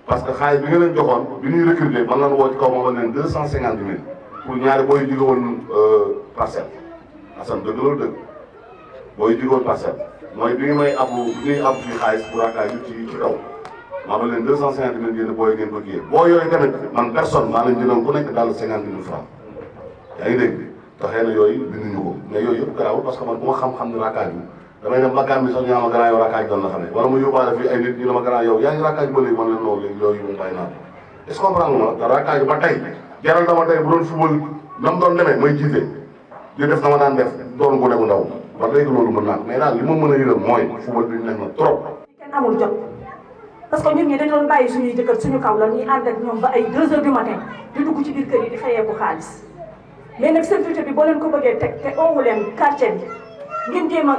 parce que xaalis bi nga leen joxoon bi ñuy recruter man lan woo ci kaw ma leen 250000 pour ñaari booy jóge woon parcelle Assane dëgg loolu dëgg booy jóge woon parcelle mooy bi nga may abbu fii xaalis bu raakaay bi ci kaw maa ma leen 250000 yéen booy ngeen ko kiyee boo yooyu tamit man personne maa leen jëloon ku nekk daal 50000 francs yaa ngi dégg te xëy na yooyu binduñu ko mais yooyu yëpp garaawul parce que man bu ma xam-xam ni raakaay bi damay dem bakkaan bi sax ñu ma gannaaw yow raakaay doon la xamee wala mu yóbbaale fii ay nit ñu ne ma gannaaw yow yaa ngi raakaay ba léegi man leen noonu léegi yooyu moom bàyyi naa ko est ce que comprendre nga te raakaay ba tey jaral dama tey bu doon football nam doon demee may jiite di def dama daan def doon gone bu ndaw ba léegi loolu mën naa ko mais daal li ma mën a yërëm mooy football bi neex na trop. kenn amul jot parce que ñun ñi dañu doon bàyyi suñuy jëkkër suñu kaw la ñuy ànd ak ñoom ba ay 2 heures du matin di dugg ci biir kër yi di fayeeku xaalis mais nag sécurité bi boo leen ko bëggee teg te oowu leen quartier bi ngeen jéem a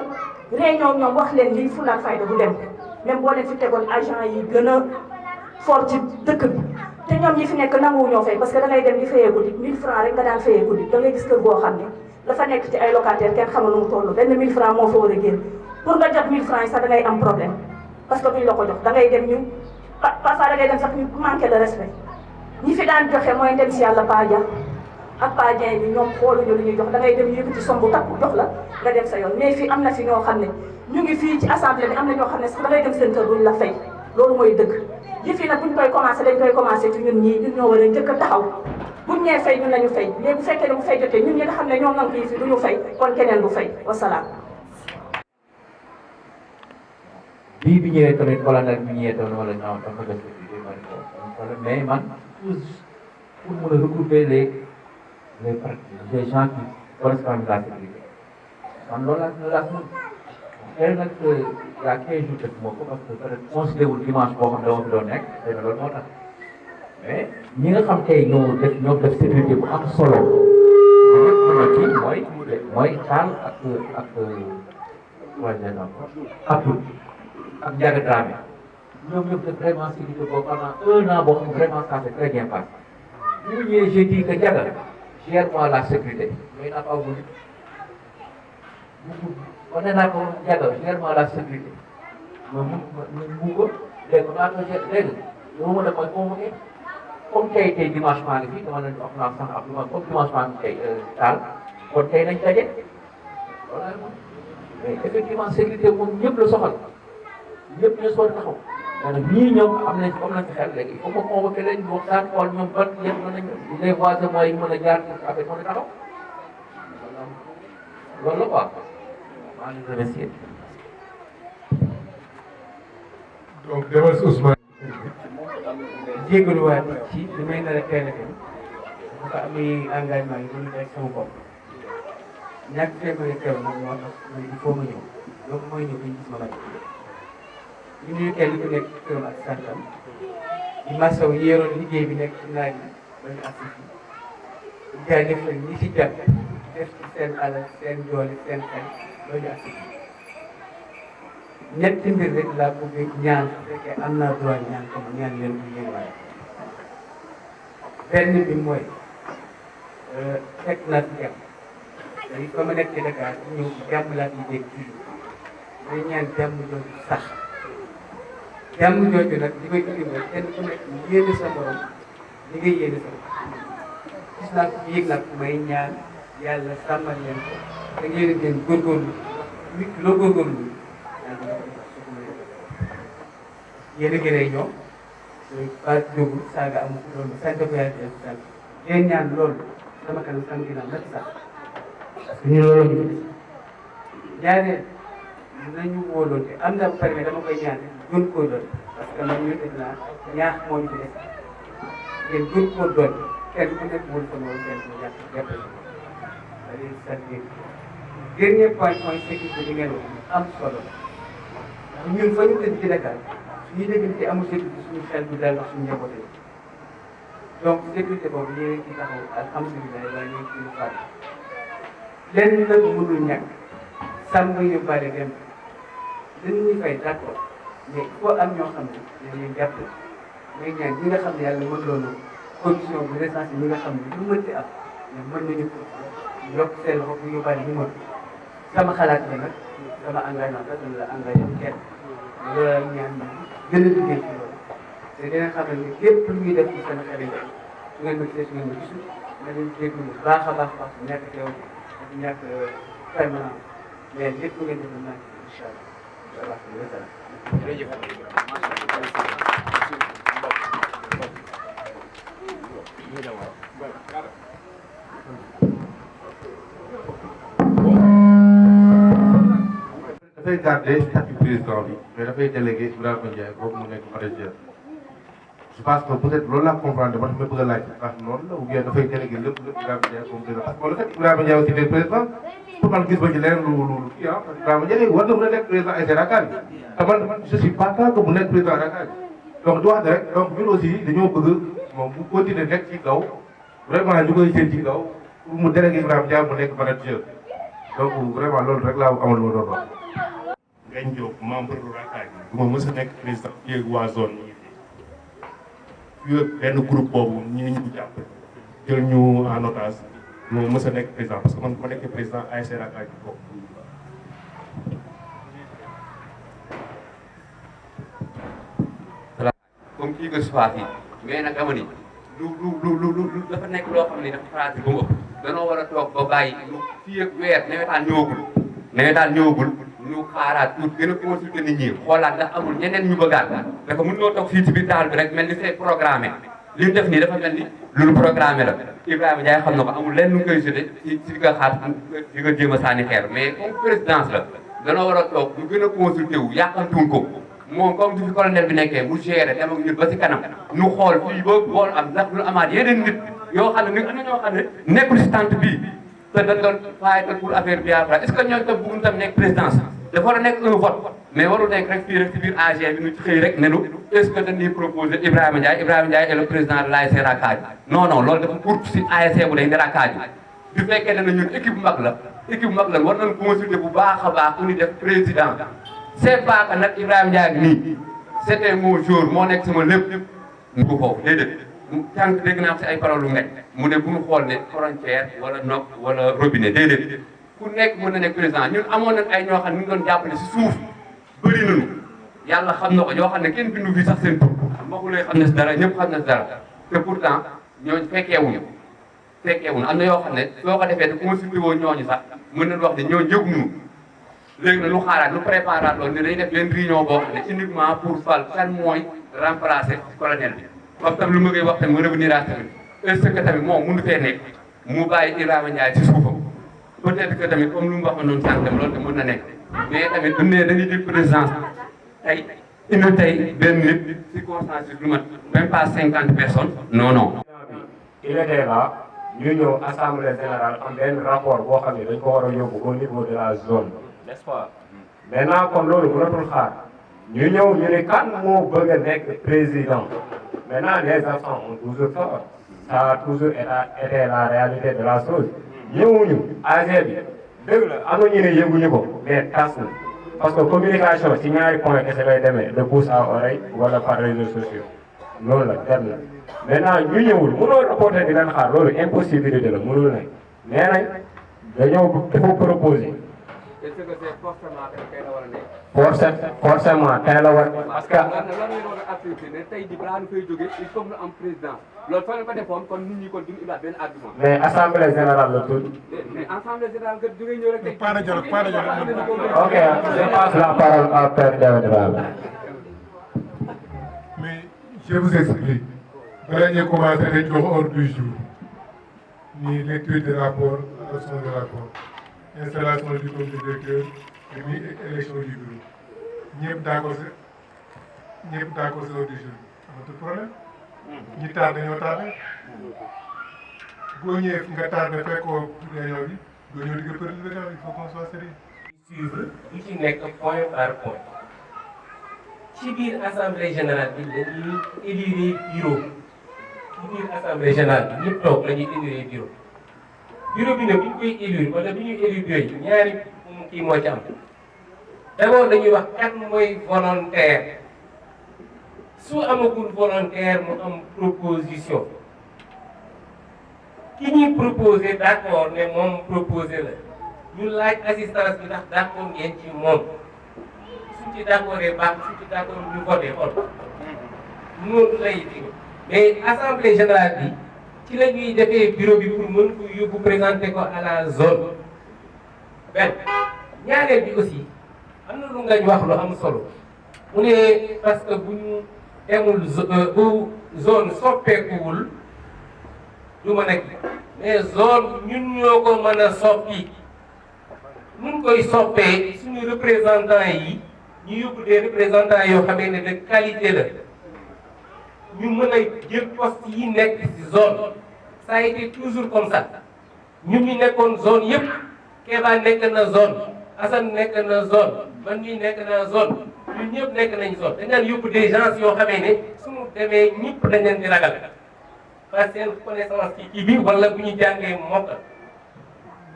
réunion ñoom wax leen lii fulla ak fayda du dem même boo leen fi tegoon agent yi gën a fort ci dëkk bi te ñoom ñi fi nekk nanguwu ñoo fay parce que da ngay dem di fayee guddi 1000 francs rek nga daan fayee guddi da ngay gis kër boo xam ne dafa nekk ci ay locataire kenn xamul nu mu toll benn 1000 francs moo fa war a génn pour nga jot 1000 francs yi sax da ngay am problème parce que duñ la ko jox da ngay dem ñu parfois da ngay dem sax ñu manqué de respect ñi fi daan joxe mooy dem si yàlla Ba Dia ak Ba Dia bi ñoom xooluñu lu ñuy jox da ngay dem yëkkati sombu takku jox la nga dem sa yoon mais fii am na fi ñoo xam ne ñu ngi fii ci assemblée bi am na ñoo xam ne sax da ngay dem seen kër duñ la fay loolu mooy dëgg yi fii nag buñ koy commencé dañ koy commencé ci ñun ñii ñun ñoo war a njëkk a taxaw buñ nee fay ñun nañu fay mais bu fekkee ne bu fay jotee ñun ñi nga xam ne ñoo ngan kii fii duñu fay kon keneen du fay wasalaam. bii bi ñëwee tamit colonel bi ñëwee tamit wala ñoom dafa def mais man pour mën a regrouper les gens qui connaissent quand même la sécurité man loolu laa mën xëy nag y a 15 jours def moo ko parce que peut être considéré wul dimanche boo xam ne dama fi doon nekk xëy na loolu moo tax mais ñi nga xam tey ñoo def sécurité bu am solo ñëpp mën a kii mooy taal ak ak Ndiaga Dramé ñoom ñëpp def vraiment sécurité boobu pendant 1 an boo xam vraiment ça s'est très bien passé bi mu ñëwee j'ai dit que Ndiaga gère-moi la sécurité mais n'a pas voulu on est là ko Ndiaga gère-moi la sécurité mais mu ko léegi maa ko gère léegi lu ma mën a mooy convoqué comme tey dimanche maa ngi fi dama leen wax naa sax ak lu ma comme dimanche maa ngi tey taal kon tey nañ daje voilà mais effectivement sécurité moom ñëpp la soxal ñëpp ñu soog a taxaw mais nag ñii ñoom am nañ ci xel léegi il faut que convoqué leen ñu waxtaan xool ñoom ban yëpp mën nañu les voies et moyens yi mën a jaar affaire mën a taxaw loolu la quoi maa ngi remercier. donc demal si Ousmane. jégaluwaat ci li may nar a teel a dem dafa am engagement yi mën a nekk sama bopp ñàkk fee mën a teew nag moo tax il faut ma ñëw donc mooy ñëw dañu gis ma laaj ñu nuyu kenn ku nekk këram ak santam di masaw yéeroon liggéey bi nekk ci naaj bi ba ñu agsi fii di jaajëfal ñi si jàpp def ci seen alal seen doole seen xel ba ñu agsi fii ñetti mbir rek laa bëgg ñaan su fekkee am naa droit ñaan ko ñaan leen bu yéen waaye benn bi mooy fekk naa fi jàmm day fa ma nekk ci Dakar ñëw jàmm laa fi dégg toujours day ñaan jàmm jooju sax jàmm jooju nag li may indi mooy kenn ku nekk yéene sa borom li ngay yéene sa borom gis naa ko yëg naa ko may ñaan yàlla sàmmal leen ko da ngeen leen góorgóorlu nit ki loo góorgóorlu yéen a ngi lay ñoom ba jógu saaga am loolu sant ko yàlla def sant yéen ñaan loolu sama kanam sama ginnaaw nag sax parce que ñu loolu ñu gis ñaareel nañu wóoloon te am na bu pare dama koy ñaan gën koo doon parce que man ñu def naa ñaax moo ñu fi def ngeen gën koo doon kenn ku nekk wóolu ko loolu kenn ko jàpp jàppale c'est-à-dire dernier point mooy sécurité bi ngeen wax am solo ñun fa ñu tëdd ci Dakar suñu déggante amul sécurité suñu xel du dal suñu njaboot yi donc sécurité boobu yéen a ngi ciy taxaw alhamdulilah waaye ñoo ngi ciy fàtte lenn nag mënul ñàkk sàmm yu bari dem dañuy fay d'accord mais il faut am ñoo xam ne dañuy jàpp may ñaan ñi nga xam ne yàlla mën loolu condition bu recensé ñi nga xam ne lu mën ci am mais mën nañu yokk seen bopp yu bari ñu mën sama xalaat la nag sama engagement la dama la engagé kenn loolu la ñaan gën a liggéey ci loolu te dina xam ne lépp lu ñuy def ci seen xel yi su ngeen ma gisee su ngeen ma gisul na leen déglu bu baax a baax parce que ñàkk teew ak ñàkk permanent mais lépp lu ngeen def naa ci incha allah jërëjëf. dafay garder statut président bi mais dafay délégué Ibrahima Ndiaye boobu mu nekk manager je pense que peut-être loolu laa comprendre ba tax ma bëgg a laaj ndax noonu la ou bien dafay délégué lépp Ibrahima Ndiaye comme président parce que le fait Ibrahima Ndiaye aussi nekk président pour man gis ba ci leneen lu kii ah parce que Ibrahima Ndiaye war na mën a nekk président ay Dakar bi te man je suis pas d'accord que mu nekk président Dakar bi donc di wax ne rek donc ñun aussi dañoo bëgg moom bu continuer nekk ci kaw vraiment ñu koy jël ci kaw pour mu délégué Ibrahima Ndiaye mu nekk manager donc vraiment loolu rek laa amal lu ma doon wax. Ngagne Diop membre Rakaaj du ma mës a nekk président fii ak waa zone yi fii ak benn groupe boobu ñu ngi ñu jàpp jël ñu en otage du ma mës a nekk président parce que man bu ma nekkee président ASC Rakaaj bi bokk. comme kii nga sufaat yi mais nag dama ni lu dafa nekk loo xam ne dafa pratique ba mu ëpp danoo war a toog ba bàyyi lu fii ak weer nawetaan ñëwagul ñu xaaraat tuuti gën a consulter nit ñi xoolaat ndax amul ñeneen ñu bëggaat dafa mën noo toog fii ci biir daal bi rek mel ni c'est programmé li ñu def nii dafa mel ni lu programmé la Ibrahima Ndiaye xam na ko amul lenn nu koy jeté ci nga xaar di nga jéem a sànni xeer mais comme présidence la danoo war a toog ñu gën a consulter wu yàqantuñ ko moom comme du fi colonel bi nekkee mu géré dem ak ñun ba ci kanam ñu xool fii ba bool am ndax ñu amaat yeneen nit yoo xam ne am na ñoo xam ne nekkul si tente bii te dañ doon fayal pour affaire Biafra est-ce que ñooñu tam bëgguñ tam nekk présidence dafa war a nekk un vote mais warul nekk rek fii rek ci biir AG bi ñu xëy rek ne lu est-ce que dañuy proposer Ibrahima Ndiaye est le président de l'ASC Rakaaj non non loolu dafa pour si ASC bu day ne Rakaaj du fekkee ne ñun équipe mag la war nañ consulter bu baax a baax ku ñu def président c'est pas que nag Ibrahima Ndiaye nii c'était mon jour moo nekk sama lépp ñu ko foofu déedéet tànk dégg naa si ay parole lu nekk mu ne bu ñu xool ne frontière wala nopp wala robinet déedéet ku nekk mën na nekk président ñun amoon nañ ay ñoo xam ne ñu ngi doon jàppale si suuf bëri nañu yàlla xam na ko ñoo xam ne kenn bindu fii sax seen tur mboqulooy xam na si dara ñëpp xam na si dara te pourtant ñooñu fekkeewuñu am na yoo xam ne soo ko defee te consulté woo ñooñu sax mën nañu wax ne ñooñu yëguñu léegi nag lu xaaraat lu préparat loolu ne dañuy def benn réunion boo xam ne uniquement pour fal kan mooy remplacer colonel bi comme tam lu ma koy wax tamit mu revenir à tamit est-ce que tamit moom mënu fee nekk mu bàyyi Ibrahima Ndiaye ci suufam peut-être que tamit comme lu mu waxoon noonu sànq loolu tamit mën na nekk mais tamit du ne dañuy jël présidence tey indi tey benn nit circonstance lu mat même pas 50 personnes non non. il était là ñu ñëw assemblée générale am benn rapport boo xam ne dañ ko war a yóbbu au niveau de la zone n'est-ce pas maintenant comme loolu mënatul xaar ñu ñëw ñu ne kan moo bëgg a nekk président maintenant les absents ont toujours tort ça a toujours été la réalité de la chose ñëwuñu AG bi dëgg la am na ñu ne yëguñu ko mais tas na parce que communication ci ñaari point kese lay demee de bouche à oreille wala par réseaux sociaux loolu la dem na maintenant ñu ñëwul mënoo reporter di leen xaar loolu impossibilité la mënul nekk nee nañ dañoo dafa proposer est-ce que c'est forcément tey la war a nekk. forcément tey la war parce que. lan la ñu war a appliquer ne tey jii balaa ñu koy jógee il faut que ñu am président loolu fa la ko defoon kon nit ñi kon duñu indiwaat benn argument. mais assemblée générale la tudd. mais assemblée générale nga jógee ñëw rek tey. pas de dialogue. ok je passe la parole à Père Daouda Baba. mais je vous explique balaa ñuy commencé dañ jox ordre du jour ni lecture de rapport adoption de rapport. installation du comité directeur et puis élection du bureau ñëpp d'accord si ordre du jour amatul problème ñi tardé ñoo tardé boo ñëwee nga tardé fekkoo réunion bi doo ñëw digg période réunion il faut qu'on soit sérieux. suivre lu ci nekk point par point ci biir assemblée générale bi dañuy élire bureau ci biir assemblée générale bi ñëpp toog la ñuy élire bureau bureau bi nag bu ñu koy élire wala bu ñuy élire bureau yi ñaari kii moo ci am d'abord dañuy wax kan mooy volontaire su amagul volontaire mu am proposition ki ñuy proposé d'accord ne moom proposé la ñu laaj assistance bi ndax d'accord ngeen ci moom suñ ci d'accordee baax suñ ci d'accord ñu voté xool noonu lay dégg mais assemblée générale bi ci la ñuy defee bureau bi pour mën ko yóbbu présenter ko à la zone benn ñaareel bi aussi am na lu ngañ wax lu am solo mu ne parce que bu ñu demul bu zone soppeekuwul du mën a kii mais zone ñun ñoo ko mën a soppi nun koy soppee suñu représentants yi ñu yóbbu des représentants yoo xamee ne de qualité la ñu mën a jël poste yi nekk ci zone ça a été toujours comme ça ñun ñu nekkoon zone yëpp Kéba nekk na zone Assane nekk na zone man mii nekk na zone ñun ñëpp nekk nañ zone dañ daan yóbbu des gens yoo xamee ne suñu demee ñëpp dañ leen di ragal parce que seen connaissance ci kii bi wala bu ñu jàngee mokkal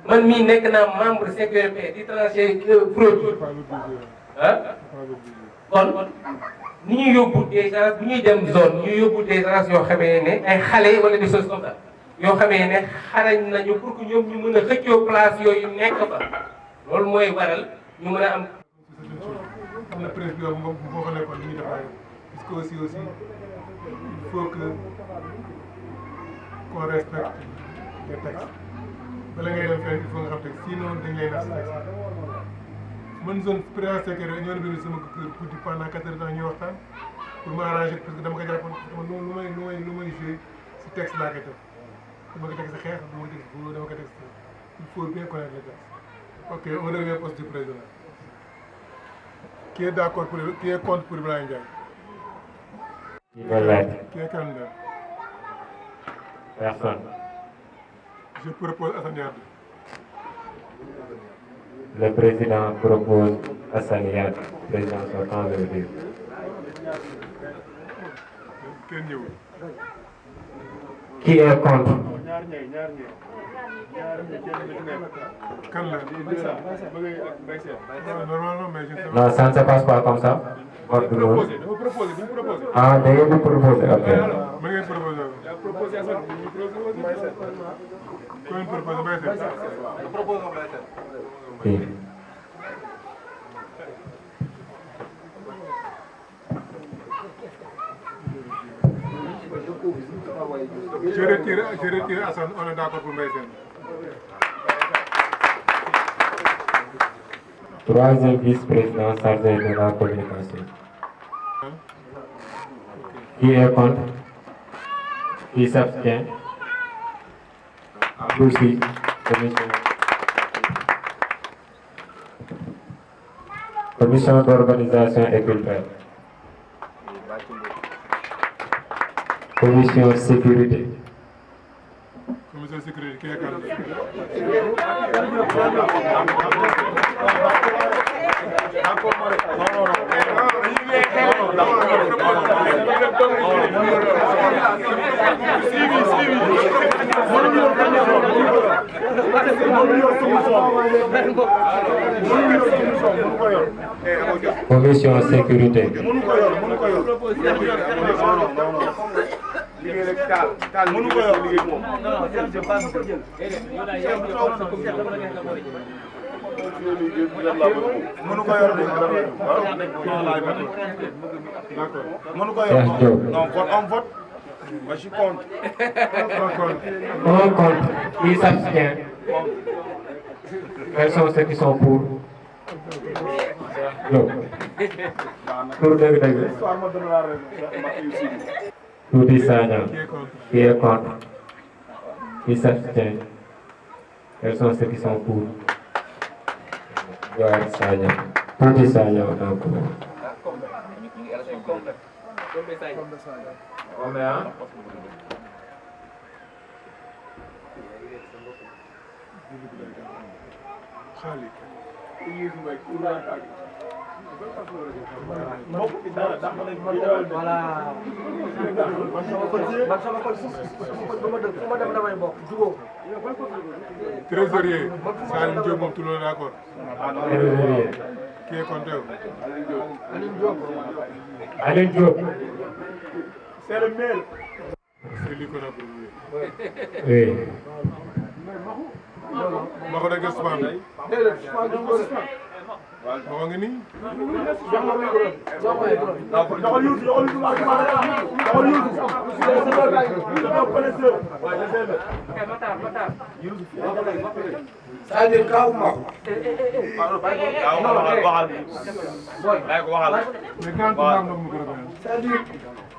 man mii nekk naa membre CQRP di tranché produit ah kon ni ñuy yóbbu des gens bu ñuy dem zone ñu yóbbu des gens yoo xamee ne ay xale wala des choses comme ça yoo xamee ne xarañ nañu pour que ñoom ñu mën a xëccoo place yooyu nekk fa loolu mooy waral ñu mën a am. am na presse bi moom moo fa nekkoon li ñuy def parce que aussi il faut que qu'on respecte les textes bala ngay dem fenn il faut nga xam texte sinon dañ lay nas texte man zone président secrétaire ñoo bind sama kër guddi pendant 4 heures ñuy waxtaan pour ma arranger parce que dama ko jàppoon lu may joué si texte laa koy def dama ko teg si xeex dama ko teg si dama ko teg si il faut bien connaître les textes. Ok, on revient au poste du président. Qui est d'accord pour qui est contre pour Ibrahima Ndiaye? Qui veut l'être? Qui est candidat? Personne. Je propose Assane Yade. Le président propose Assane Yade, président sortant de dire. Qui est contre? Non, ça ne se passe pas comme ça. Vote du monde. Ah, da ngeen di proposer, ok. Oui. Je retire Assane, on est d'accord pour Mbaye Sène. Troisième vice-président chargé de la communication. Qui est contre? Qui s'abstient? Approuvé. Commission d'organisation et culturelle. Commission sécurité. Commission sécurité, qui est candidat? Commission sécurité. Non, on vote. Moi, je suis contre. Un contre. Qui s'abstient? Quels sont ceux qui sont pour? Non. Pour dégg-dégg. Tuuti Sagna. Qui est contre? Qui s'abstient? Quels sont ceux qui sont pour? Joël Sagna. Tuuti Sagna donc. On est un. voilà man sama kon fu ma dem damay bokk jugoo Trésorier, Salim Diop moom tout le monde d'accord. Trésorier. Qui est compté? Alain Diop. C'est le maire. C'est lui qu'on a prouvé. Oui. Mako da gëstu maam. Mako ngi nii. c'est-à-dire kaw ma c'est-à-dire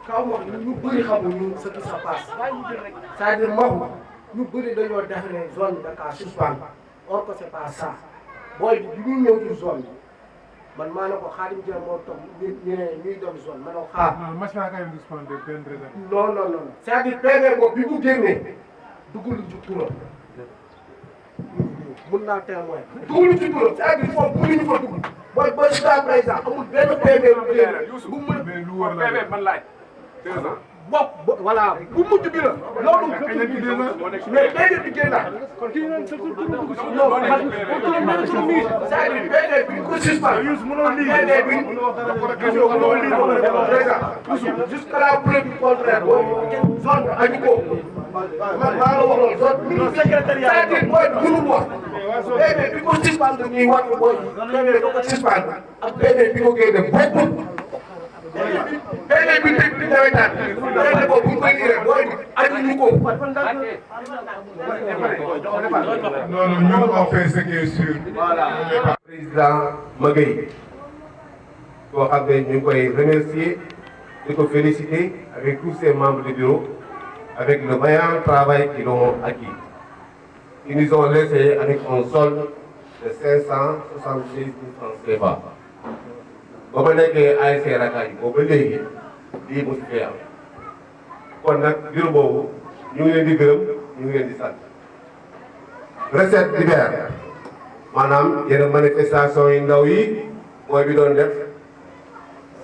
kaw ma ñu bëri xamuñu ce qui se passe c'est-à-dire Mahou ñu bëri dañoo def ne zone de cas suspend or que c'est pas ça booy bi ñu ñëw ci zone bi man maa ne ko Khadim Dieng moo toog ñu ne ñuy dem zone ma ne ko xaar. non match naa kay suspendre benn raison. non non non c'est-à-dire PV boobu bi mu génnee dugul ci turam mun naa témoin dugul ci turam c'est-à-dire foofu mënuñu fa dugg booy ba jusqu'à présent amul benn PV bu génne bu mu PV man laaj 2 ans bopp voilà bu mujj bi la loolu mais PV bi génn kon kii non c'est-à-dire PV bi ko suspend PV bi jusqu'à la preuve du contraire zone añu ko man maa la waxoon zone secrétariat c'est-à-dire mooy mënul wax PV bi ko suspendre ñuy wax booy PV bi ko suspendre ak PV bi ko génne bokkul PV bi teg di nawetaan PV boobu bu ñu koy lire booy añu ko non non nous on fait ce qui est sûr. Voilà. Président Magueye koo xam ne ñu ngi koy remercier di ko féliciter avec tous ses membres du bureau avec le vaillant travail qu'ils ont acquis. Ils nous ont laissé avec un solde de 576 000 francs CFA. ba ma nekkee ASC Rakaaj boobu ba léegi lii mosu fee am kon nag bureau boobu ñu ngi leen di gërëm ñu ngi leen di sant. recette d'hiver maanaam yenn manifestation yi ndaw yi mooy bi doon def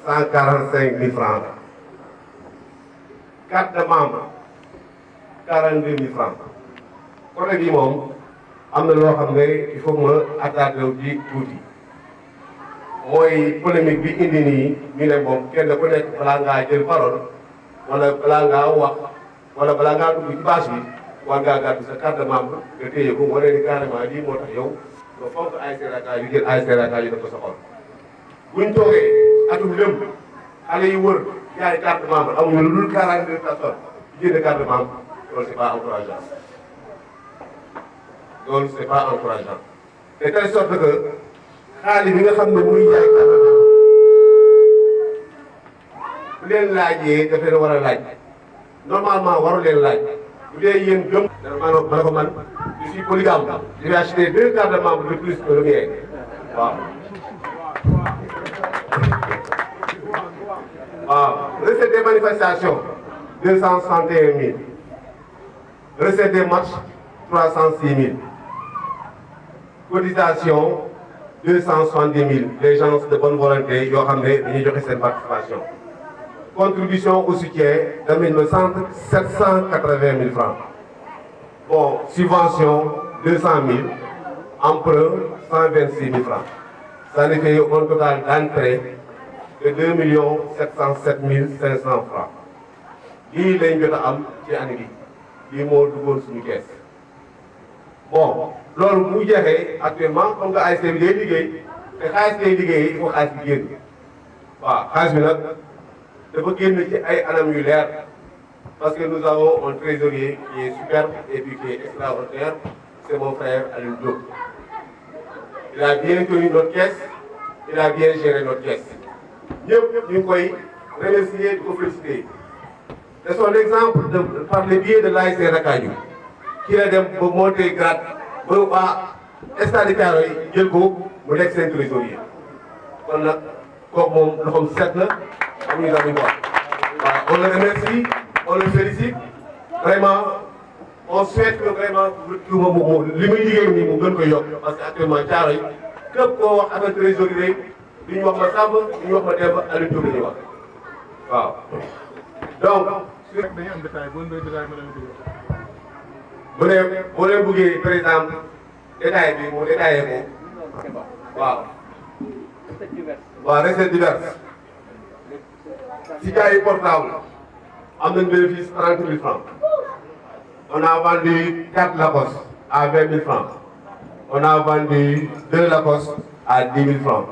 145 000 francs. carte de membre 42 000 francs. côté bi moom am na loo xam ne il faut ma attardé wu ci tuuti mooy polémique bi indi nii ñu ne moom kenn ku nekk balaa ngaa jël parole wala balaa ngaa wax wala balaa ngaa dugg ci bâche bi war ngaa gàddu sa carte de membre nga téye ko wane ni carrément lii moo tax yow nga fonk ASC Rakaaj yu jël ASC Rakaaj yu def ko sa xol. buñ toogee atum lëm xale yi wër jaay carte de membre amuñu lu dul 42 personnes jënd carte de membre loolu c'est pas encourageant. loolu c'est pas encourageant de telle sorte que xaalis bi nga xam ne muy jaay carte de membre bu leen laajee daf leen war a laaj normalement waru leen laaj bu dee yéen gëm. maanaam ma ne ko man je suis polygame je vais acheter 2 cartes de membre de plus que le mien waaw. waaw recette des manifestations 261 000 recette des matchs 306 000 cotisation 270 000 les gens de bonne volonté yoo xam ne dañuy joxe seen participation contribution au soutien d'aménagement centre 780 000 francs bon subvention 200 000 emprunt 126 000 francs ça nous fait un total d'entrée de 2 707 500 francs lii lañ jot a am ci année bi lii moo duggoon suñu kees bon loolu mu jeexee actuellement comme que ASC bi day liggéey te xaalis day liggéey il faut xaalis bi génn waaw xaalis bi nag dafa génn ci ay anam yu leer parce que nous avons un trésorier qui est superbe et puis qui est extraordinaire c'est mon frère Aliou Diop il a bien tenu notre caisse il a bien géré notre caisse ñëpp ñu ngi koy remercier di ko féliciter de son exemple de par le biais de l'ASC Rakaaj ki la dem ba monter grade ba waa stade Thiaroye jël ko mu nekk seen trésorier kon nag kooku moom loxoom set na amuñu la muy wax waaw on le remercie on le félicite vraiment on souhaite que vraiment li muy liggéey nii mu gën ko yokk parce que actuellement Thiaroye képp koo wax affaire trésorier duñu wax ma Samba duñu wax ma Demba Aliou Diop la ñuy wax waaw donc. dañuy am détail boo doon détail mën nañu bu dee boo leen bëggee par exemple détail bi mu détaillé ko waaw. waaw recettes diverses si jaay portable am nañ bénéfice 30 000 francs. On a vendu 4 Lacoste à 20 000 francs. On a vendu 2 Lacoste à 10 000 francs.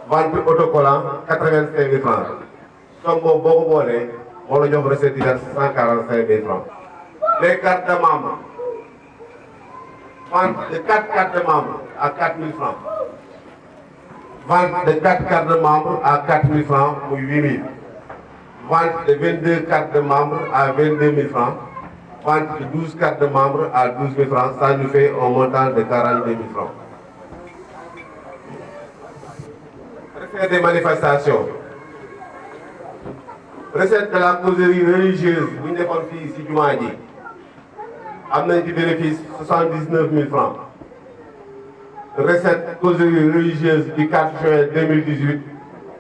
Vente autocollant 85 000 francs. Somme boobu boo ko boolee moo la jox recette diverse 145 000 francs. Les cartes de membres. Vente de 4 cartes de membres à 4 000 francs. Vente de 4 cartes de membres à 4 000 francs pour 8 000. Vente de 22 cartes de membres à 22 000 francs. Vente de 12 cartes de membres à 12 000 francs, ça nous fait un montant de 42 000 francs. Recette des manifestations. Recette de la causerie religieuse, bu ñu defoon fii si jumaa ji am nañ ci bénéfice 79 000 francs. Recette causerie religieuse du 4 juin 2018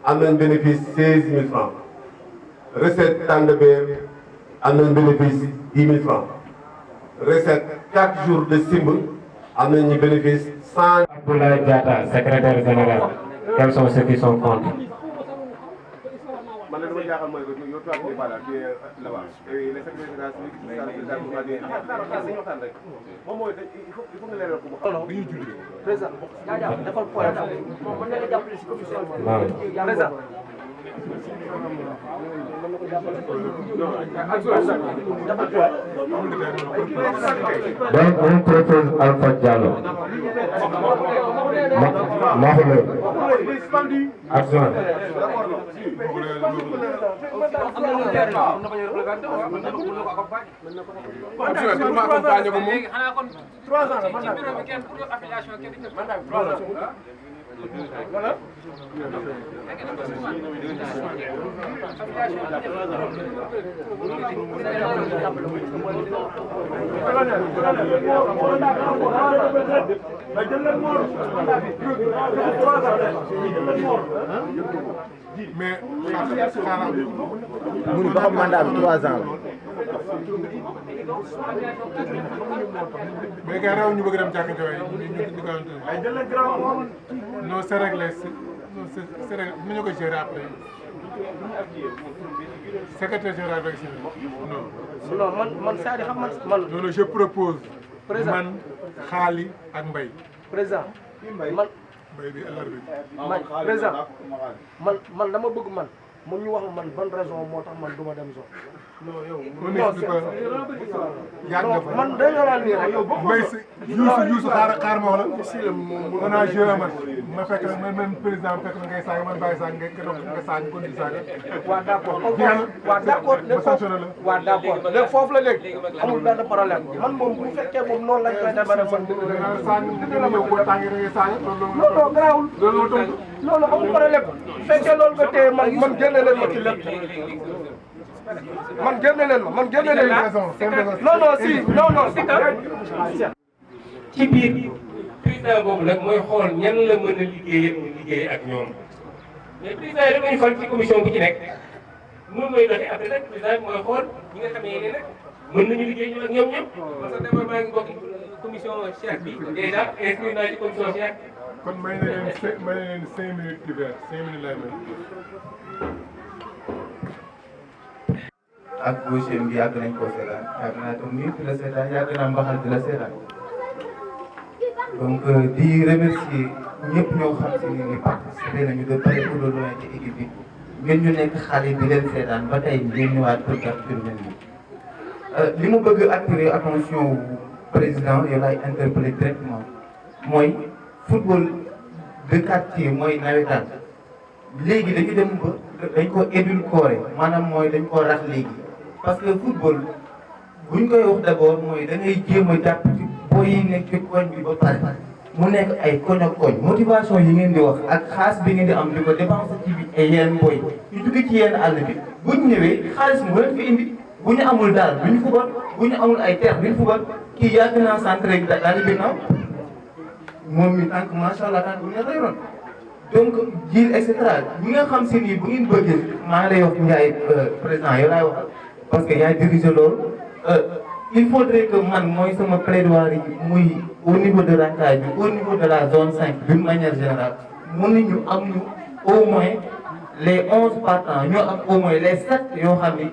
am nañ bénéfice 16 000 francs. Recette Tandebéer am nañ bénéfice 10 000 francs. Recette 4 jours de Simb am nañu bénéfice 100. Abdoulaye Diatta, secrétaire général. Quels sont ceux qui sont contre? Man dama jaaxal mooy que yow tubaab bi voilà tu es là-bas et les secrétaires rek moom mooy il faut nga leeral ko mu xam. dañuy julli. Président jaajëf defal point moom mën na la jàppale si commission bi. Président. Donc on propose Alpha Diallo. Maholo. Adjoint. mais mënu ba xam mandat bi 3 ans la. mais gars yi ñu bëgg dem jàkka jooy non c'est réglé c'est réglé mën nañu ko gérer après secrétaire général rek si non man c'est-à-dire xam man. non je propose. président man Xaali ak Mbaye. président man. Mbaye bi LR bi. man président man dama bëgg man ñu wax man ban raison moo tax man du ma dem zone. non yow. man dañoo naan nii rek. Mbaye si Youssou xaar ma wax la. on a joué ma fekk na même président fekk na ngay saaga man bàyyi saaga nga saaga kon di saaga. waaw d'accord waaw d'accord waaw d'accord léegi foofu la léegi amul benn problème man moom bu fekkee moom noonu lañ koy demee rek man non non garaawul loolu amul problème bu fekkee loolu nga téye man génne leen ma ci lépp man génne leen ma non si ci biir président boobu nag mooy xool ñan la mën a liggéey ñu liggéey ak ñoom mais président yi dañuy fal ci commission bu ci nekk moom mooy doxee après nag président bi mooy xool ñi nga xamee ne nag mën nañu liggéey ñu ak ñoom ñëpp parce que dama maa ngi bokk commission Cheikh bi déjà inscrit naa ci commission Cheikh. kon may na leen 5 minutes d'hiver 5 minutes lay may. ak gauche bi yàgg nañ koo seetaan yàgg naa toog nii di la seetaan yàgg naa mbaxal di la seetaan donc di remercier ñëpp ñoo xam si ni participé nañu de près ou de loin ci équipe bi ngeen ñu nekk xale di leen seetaan ba tey ngeen ñëwaat pour capture leen bi li mu bëgg attirer attention wu président yow laay interpeller directement mooy football de quartier mooy nawetaan léegi dañu dem ba dañ ko édulcorer maanaam mooy dañ ko rax léegi parce que football buñ koy wax d'abord mooy da ngay jéem a jàpp ci booy yi nekk ci koñ bi ba pare mu nekk ay koñ ak koñ motivation yi ngeen di wax ak xaalis bi ngeen di am di ko dépenser ci bi ay yenn booy ñu jóge ci yenn àll bi buñ ñëwee xaalis mu leen fi indi bu ñu amul daal duñu fubal bu ñu amul ay terre duñu fubal kii yàgg naa centré daal di ginnaaw moom mi tànk macha allah tànk bu ñu la yoroon donc jiil et cetera ñi nga xam si nii bu ngeen bëggee maa ngi lay wax Ndiaye président yow laay waxal parce que yaay dirigé loolu il faudrait que man mooy sama plaidoirie muy au niveau de Racaille bi au niveau de la zone 5 d'une manière générale mën nañu am ñu au moins les 11 partants ñoo am au moins les 7 yoo xam ni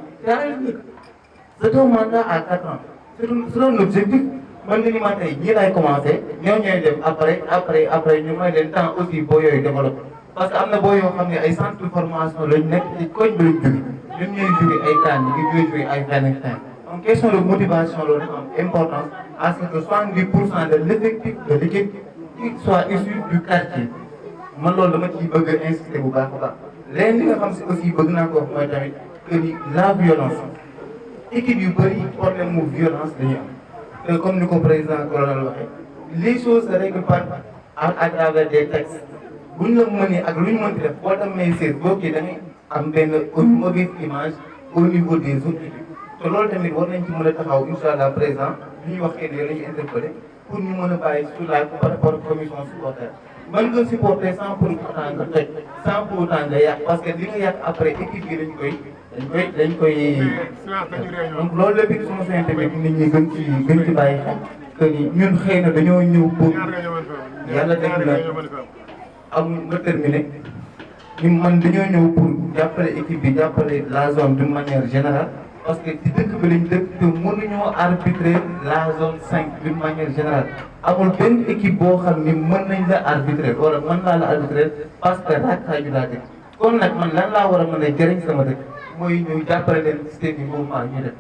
c'est un mandat à 4 ans c'est un objectif man nga ni ma tey ñii lay commencé ñoo ñooy dem après ñu may leen temps aussi boo yooyu développé parce que am na boo yoo xam ne ay centre de formation lañ nekk ci koñ bi lañ jóge ñun ñooy jóge ay kaan yi di jóge ay Vénétin donc question de motivation loolu dafa am importance à ce que 70% de l'effectif de l'équipe soit issu du quartier man loolu dama ciy bëgg a insister bu baax a baax leneen li nga xam si aussi bëgg naa ko wax mooy tamit que ni la violence équipe yu bëri problème mu violence dañuy am te comme ni ko président colonel waxee les choses se règlent pas à travers des textes bu ñu la mënee ak lu ñu mënti def boo demee seet boo kii da ngay am benn mauvaise image au niveau des autres équipes te loolu tamit war nañ ci mën a taxaw incha allah président li ñuy wax kii la ñuy interpellé pour ñu mën a bàyyi sur la par rapport ak commission supporter mën nga supporter sans pour autant nga toj sans pour autant nga yàq parce que li nga yàq après équipe yi dañ koy donc loolu la bi suma seen tamit nit ñi gën ci bàyyi xel que ni ñun xëy na dañoo ñëw pour yàlla def na am nga terminé ñun man dañoo ñëw pour jàppale équipe bi jàppale la zone d'une manière générale parce que ci dëkk bi lañ dëkk te mënuñoo arbitrer la zone 5 d'une manière générale amul benn équipe boo xam ni mën nañ la arbitrer wala mën naa la arbitrer parce que Racaille laa dëkk kon nag man lan laa war a mën a jëriñ sama dëkk mooy ñu jàppale leen système yi mouvement ñu def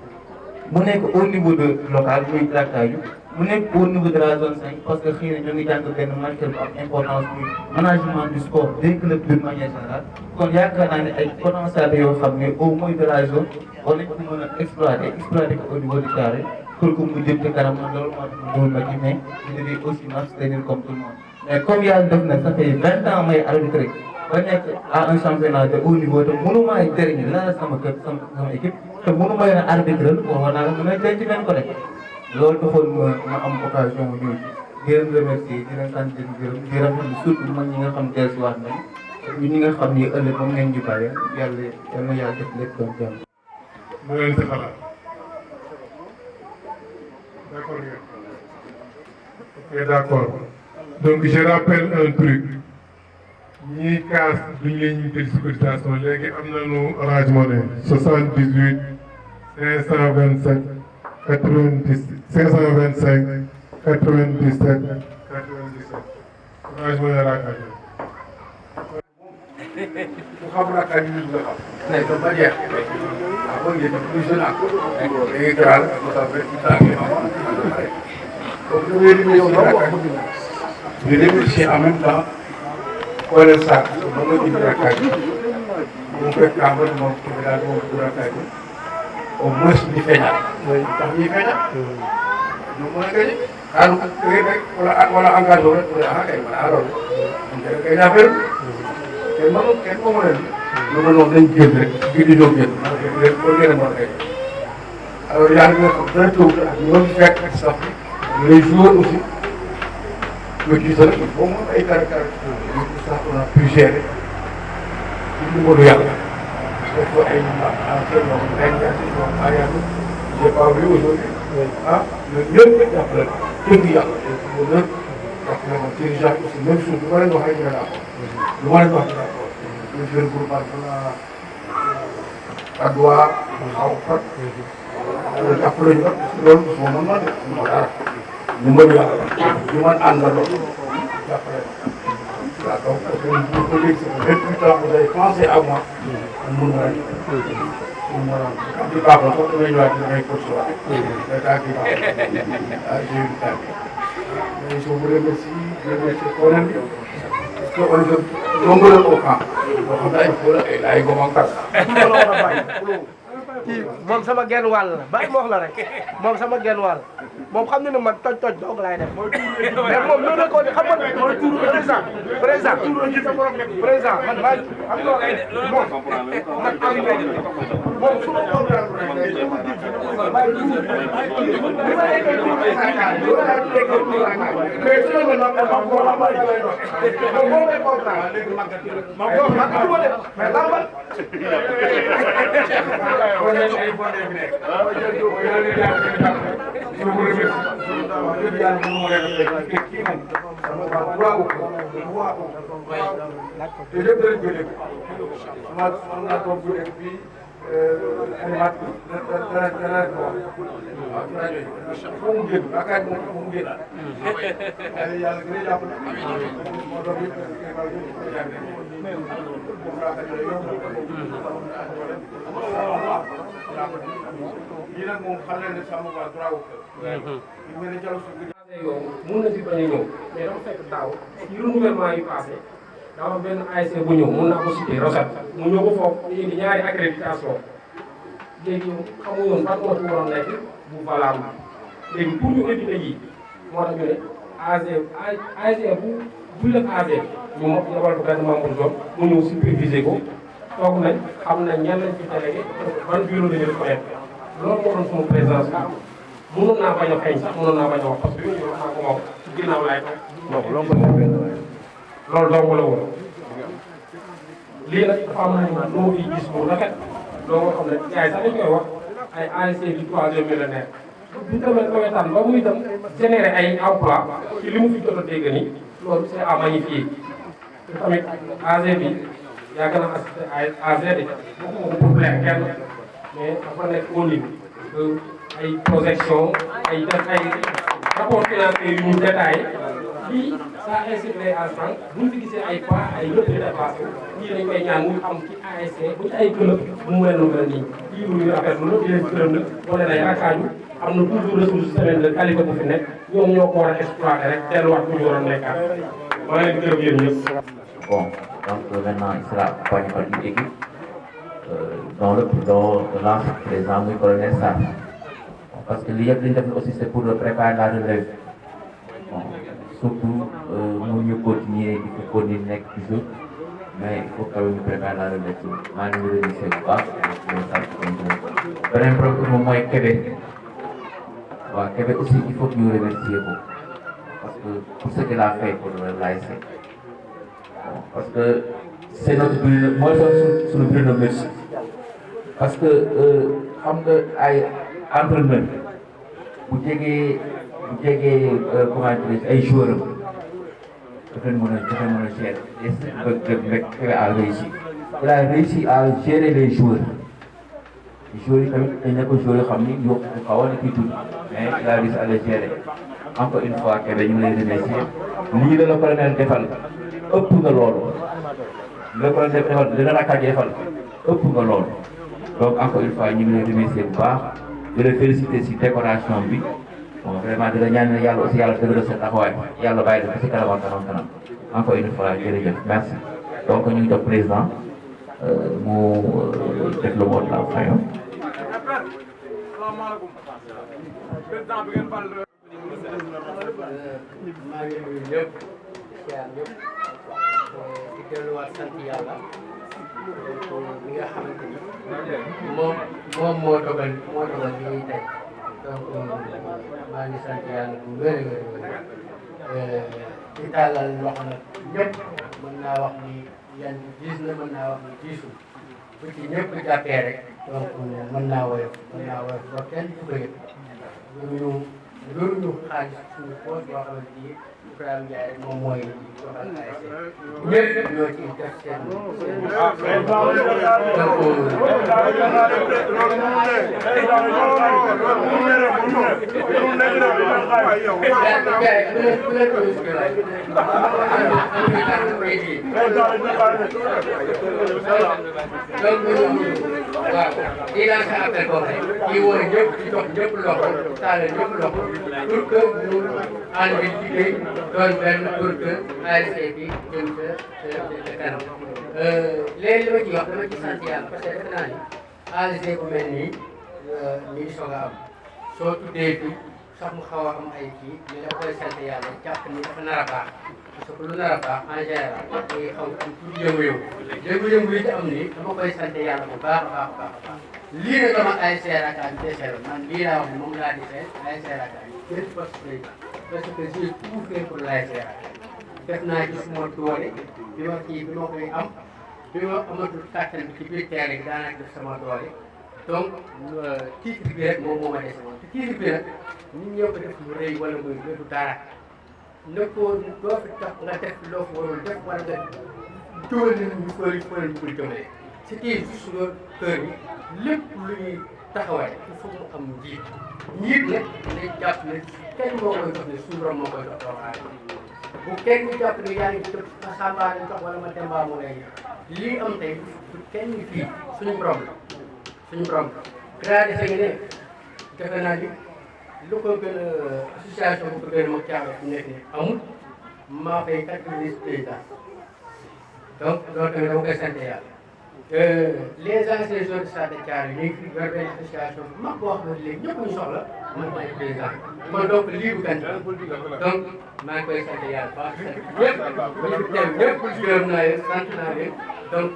mu nekk au niveau de local muy Racaille mu nekk au niveau de la zone 5 parce que xëy na ñoo ngi jàng benn matière bu am importance muy management du sport des clubs d'une manière générale kon yaakaar naa ne ay potentiel yoo xam ne au moins de la zone war nañ ko mën a exploiter ko au niveau du carré pour que mu jëm ci kanam man loolu moo tax ma doon ma ci mais je devais aussi m'abstenir comme tout le monde mais comme yàlla def na ça fait 20 ans may arbitré ba nekk à un championnat de haut niveau te mënuma jëriñ la sama kër sama équipe te mënuma leen a arbitré kon war naa la mën a jëriñ ci benn côté loolu taxoon ma am occasion mu ñëw di leen remercier di leen sant di leen gërëm di rafetlu surtout mag ñi nga xam dellusiwaat nañ ñu ñi nga xam ni ëllëg moom ngeen ñu bàyyi yal na yàlla def lépp doon jàmm. mu leen si xalaat d'accord ngeen ok d'accord donc je rappelle un truc ñiy kaas duñ leen ñu tëj sécurisation léegi am nañu Orange Money 78 527 90 525 97 97 Orange Money Racaille. ku xam Racaille ñu nga xam. nekk ba jeex. waaw boo ngeen def plus jeune ak. da ngay gëral ba tax rek ci tànk yi amoon. donc da ngay remercier Racaille. di remercier en même temps Colin Sarr ba nga indi Racaille. mu fekk Kambal moom ci daal moom bu Racaille. au moins ñu feeñal. tax ñuy feeñal. ñu mën a gagné. xaaru rek wala engagé rek pour ah kay wala alors. donc kay affaire kenn mënul kenn moo mën a lu ma noonu dañ génn rek bii di doog génn kon ngeen a mën a gagné. alors yaa ngi xam dara taw ak ñoom fekk ak sax les joueurs aussi le gisal il faut mu ay caractère sax on a pu gérer ci numéro yàlla. il faut ay anciens yoo xam ne ay ñaar yoo xam ne ay j'ai pas vu aujourd'hui ah ñun ñëpp jàppale dëgg yàlla bu nëb jàppale ma dirigeant aussi même chose lu ma leen wax rek ñu ne d'accord lu ma leen wax ñu d'accord ñu jël groupement Padois xaw fat jàppale ñu parce que loolu moo mën ma def ma dara ñu mën yàlla ñu mën àndaloo jàppale waaw donc pour ko léegi c'est 28 ans vous avez pensé à moi mun na rek di baax la sax damay ñëwaat damay continuer mais daa kii baax ah j'ai eu le temps mais je vous remercie colonel bi parce que on est nombreux au camp boo xam ne ay fóola ay laay gomam kas kii moom sama genn wàll la bàyyi ma wax la rek moom sama genn wàll moom xam na ne man toj doog laay def mais moom noonu la ko xam nga mooy tuuru président man maa xam nga moom man am moom su ma programme rek mais su ma la ma ko la ma lay dox moom moo may programme léegi ma ko def mais lambal lii nag moom xam nañ ne sama waa droit wu yow mun na fi bañ a ñëw mais dafa fekk daaw ci renouvellement yu passé daa am benn ASC bu ñëw mun naa ko citer Rosat mu ñëw ba foofu ñu indi ñaari accréditation léegi xamuñu woon ban moo ci waroon nekk bu valable léegi pour ñu éviter yi moo tax ñu ne ASC bu def ASC ñu yabal ko benn membre zone mu ñëw superviser ko toog nañ xam nañ ñan lañ ci délégué ban bureau la ñu def loolu moo doon sama présence mënoon naa bañ a feeñ sax mënoon naa bañ a wax parce que bi ñu wax naa ko moom ci ginnaaw laay toog. loolu dong la woon lii nag dafa am lu ma fiy gis bu rafet loo nga xam ne gars yi sax dañ koy wax ay ASC du troisième millénaire bu demee nawetaan ba muy dem générer ay emploi ci li mu fi jot a dégg nii loolu c'est à magnifier te tamit AG bi yaa gën a assisté ay AG de waxuma pour plaire kenn mais dafa nekk au niveau ay projection ay def ay rapport financier yu ñu détaillé lii ça incite les agents bu ñu fi gisee ay pas ay lépp di dépassé lii dañ koy ñaan muy am ci ASC bu ci ay club mu mel lu mel nii lii lu ñu rafetlu la di leen gërëm nag wane na yaakaaru am na toujours ressource humaine de qualité bu fi nekk ñoom ñoo ko war a exploiter rek delluwaat bu ñu waroon nekkaat maa ngi leen di gërëm yéen ñëpp. Bon, donc maintenant il sera accompagné par une équipe dont l'ancien président muy colonel Sarr. Parce que li yëpp li ñu def aussi c'est pour préparer la relève bon surtout mënuñu continuer di ko continuer nekk toujours mais il faut quand même préparer la relève maa ngi leen di remercier bu baax beneen problème moom mooy Kébé waaw Kébé aussi il faut que ñu remercier ko parce que pour ce qu'il a fait pour l'ASC parce que c'est notre but mooy suñu but de merci parce que xam nga ay entraîneur bu jegee comment dire ay joueurs am dafa mën a gérer et Kébé a réussi il a réussi à gérer les joueurs yi tamit dañ nekk joueurs yoo xam ni yoo xaw a nekk tuuti mais il a réussi à les gérer encore une fois Kébé ñu ngi lay remercier lii la colonel defal ëpp nga loolu la colonel defal li la rakkaat defal ëpp nga loolu donc encore une fois ñu ngi lay remercier bu baax di la féliciter si décoration bi bon vraiment di la ñaan yàlla aussi yàlla dëgëral sa taxawaay yàlla bàyyi la ko si kanam encore une fois jërëjëf merci donc ñu ngi jox président mu def le mot de la fin. maa ngi nuyu ñëpp siyaar ñëpp di delluwaat sant yàlla mi nga xamante ni moom moo dogal lii tey donc maa ngi sant yàlla bu wér di tàllal loxo nag ñëpp mën naa wax ni yan diis na mën naa wax ni diisul bu ci ñëpp jàppee rek donc mën naa woyof ba kenn du ko yëg loolu ñu xaalis suñu poos boo xamante ni Ibrahima Ndiaye moom mooy doxal ASC ñëpp ñoo ci def seen waaw di lancé appel boobu rek di woo ñëpp di jox ñëpp loxo taale ñëpp loxo pour que ñu ànd liggéey doon benn pour que ASC bi jëm ca kanam léegi li ma ci wax dama ci sant yàlla parce que defe naa ni ASC bu mel nii mi ngi soog a am soo tuddee fi sax mu xaw a am ay kii mais dafa koy sant yàlla jàpp ni dafa nar a baax parce que lu nar a baax en général day xaw a tuuti yëngu-yëngu yi ci am nii dama koy sant yàlla bu baax a baax a baax a baax lii nag dama ASC Rakaaj bi desee man lii laa wax ne moom laa desee ASC Rakaaj jël parce que j'ai tout fait pour l'ASC Rakaaj def naa ci suma doole bi ma koy am bi ma amatul kàttan bi ci biir terrain bi daanaka def sama doole donc titre bi rek moom moo ma dese woon te titre bi nag nit ñoo ko def lu rëy wala muy du dara ne ko doo fi tax nga def loo fi warul def wala nga dugal nit ñi fële fële ñu koy jëmale c'était juste nga kër yi lépp lu ñuy taxawal il faut mu am njiit nag day jàpp ne kenn moo koy jox ne suñu borom moo koy jox doomu aadama bu kenn jàpp ne yaa ngi tëb Samba lañ jox wala ma Demba moo lay lii am tey du kenn fii suñu borom la suñu borom grade sa ngi ne defe naa ni lu ko gën a association bu ko gën a mag caaga fu nekk nii amul maa fay 90 président donc loolu tamit dama koy sant yàlla les anciens joueurs de Stade de Thiaroye ñu ngi fi yor benn association bu mag boo xam ne léegi ñëpp ñu soxla man maay président kon donc lii du gan donc maa ngi koy sant yàlla baax ñëpp ñu fi teew ñëpp gërëm naa leen sant naa leen donc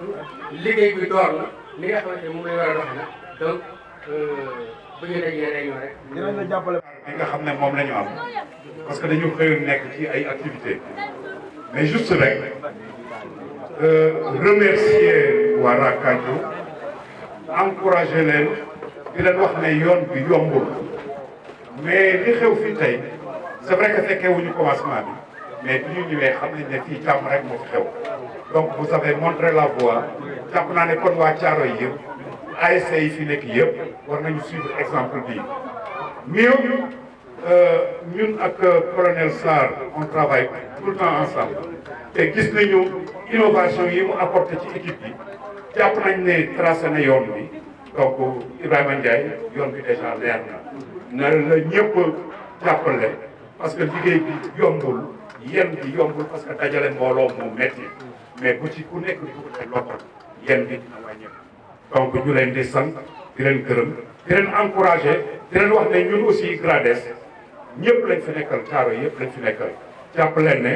liggéey bi door na li nga xamante ne moom la war a doxee nag donc bu ñu dajee réunion rek. dinañ la jàppale. li nga xam ne moom la ñu am parce que dañu xëyoon nekk ci ay activités mais juste rek remercier waa Rakaaju encourager leen di leen wax ne yoon bi yombul mais li xew fii tey c'est vrai que fekkee wuñu commencement bi mais bi ñu ñëwee xam nañ ne fii jàmm rek moo fi xew donc vous avez montré la voie jàpp naa ne kon waa Thiaroye yëpp ASC yi fi nekk yëpp war nañu suivre exemple bii mieux ñun ak colonel Sarr on travaille tout le temps ensemble te gis nañu innovation yi mu apporté ci équipe bi jàpp nañ ne tracé na yoon bi donc Ibrahima Ndiaye yoon bi déjà leer na la ñëpp jàppale parce que liggéey bi yombul yen bi yombul parce que dajale mbooloo mu metti mais bu ci ku nekk di ko teg loxo yen bi dina wàññeeku donc ñu leen di sant di leen gërëm di leen encouragé di leen wax ne ñun aussi GRADES ñëpp lañ fi nekkal Thiaroye yëpp lañ fi nekkal jàpp leen ne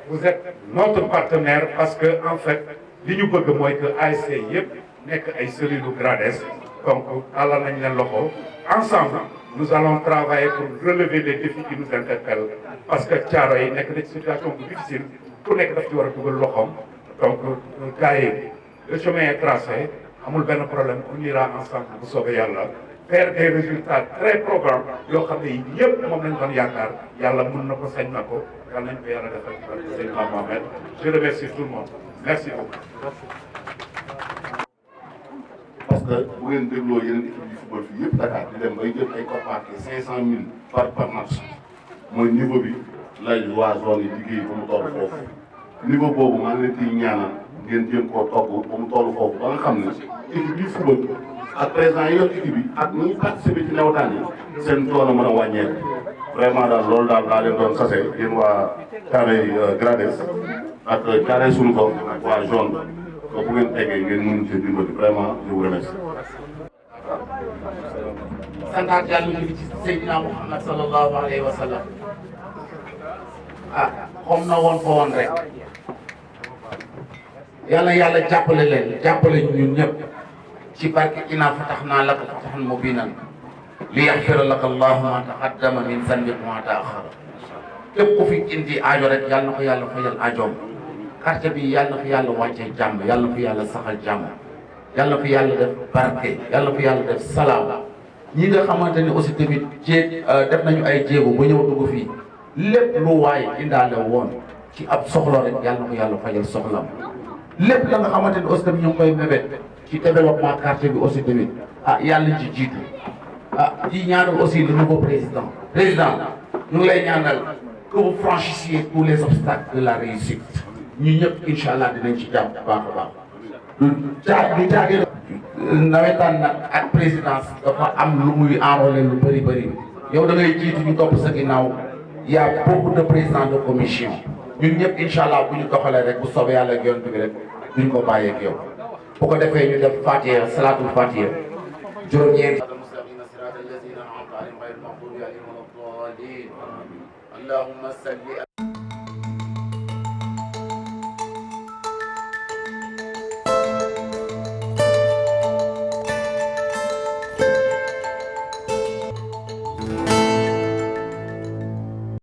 vous êtes notre partenaire parce que en fait li ñu bëgg mooy que ASC yëpp nekk ay cellules GRADES donc àllal nañ leen loxo ensemble nous allons travailler pour relever les défis qui nous interpellent parce que Thiaroye nekk na ci situation bu difficile ku nekk daf ci war a dugal loxoom donc gars yi le chemin est tracé amul benn problème on ira ensemble bu soobee yàlla faire des résultats très probants yoo xam ne ñëpp moom lañ doon yaakaar yàlla mën na ko sañ na ko yàlla nañ ko yàlla defal ci barke Seydina Mohamed je remercie tout le monde merci beaucoup. parce que bu ngeen dégloo yeneen équipe yi football fii yëpp Dakar di dem bay jël ay coppite 500000 par match mooy niveau bi lay waa zone yi liggéey ba mu toll foofu niveau boobu maa ngi leen di ñaanal ngeen jéem koo togg ba mu toll foofu ba nga xam ne équipe yi football ak président yi yor équipe bi ak ñi participé ci nawetaan yi seen coono mën a wàññeeku vraiment daal loolu daal daa leen doon sase yéen waa Thiaroye GRADES ak Thiaroye suñu ko waa zone ko bu ngeen teggee ngeen mën ci dimbali vraiment je vous remercie. santaat yàlla ñu ngi ci Seydina Muhammad sallallahu alayhi wa sallam ah comme na woon fa woon rek yàlla jàppale leen jàppale ñun ñëpp ci barke inaa fatahnaa laka fathan mubiinan li yaxfira laka Allahu ma taqaddama min zanbika wa ma ta'akhkhara képp ku fi indi aajo rek yàlla na ko yàlla fajal aajoom quartier bi yàlla na fi yàlla wàccee jàmm yàlla na fi yàlla saxal jàmm yàlla na fi yàlla def barke yàlla na fi yàlla def salaam ñi nga xamante ni aussi tamit def nañu ay jéego ba ñëw dugg fii lépp lu waay indaale woon ci ab soxla rek yàlla na ko yàlla fajal soxlam lépp la nga xamante ni aussi tamit ñu ngi koy mébét ci développement quartier bi aussi tamit ah yàlla ci jiitu ah di ñaanal aussi le nouveau président ñu ngi lay ñaanal que vous franchissiez tous les obstacles de la réussite ñu ñëpp incha allah dinañ ci jàpp baax a baax du jaage nawetaan nag ak présidence dafa am lu muy enrôler lu bëri bëri yow da ngay jiitu ñu topp sa ginnaaw y a beaucoup de présidents de commission ñun ñëpp incha allah bu ñu doxalee rek bu soobee yàlla ak yonent bi rek duñ ko bàyyeeg yow bu ko defee ñu def Fatiha salaatul Fatiha juróom-ñeenti allahumma salli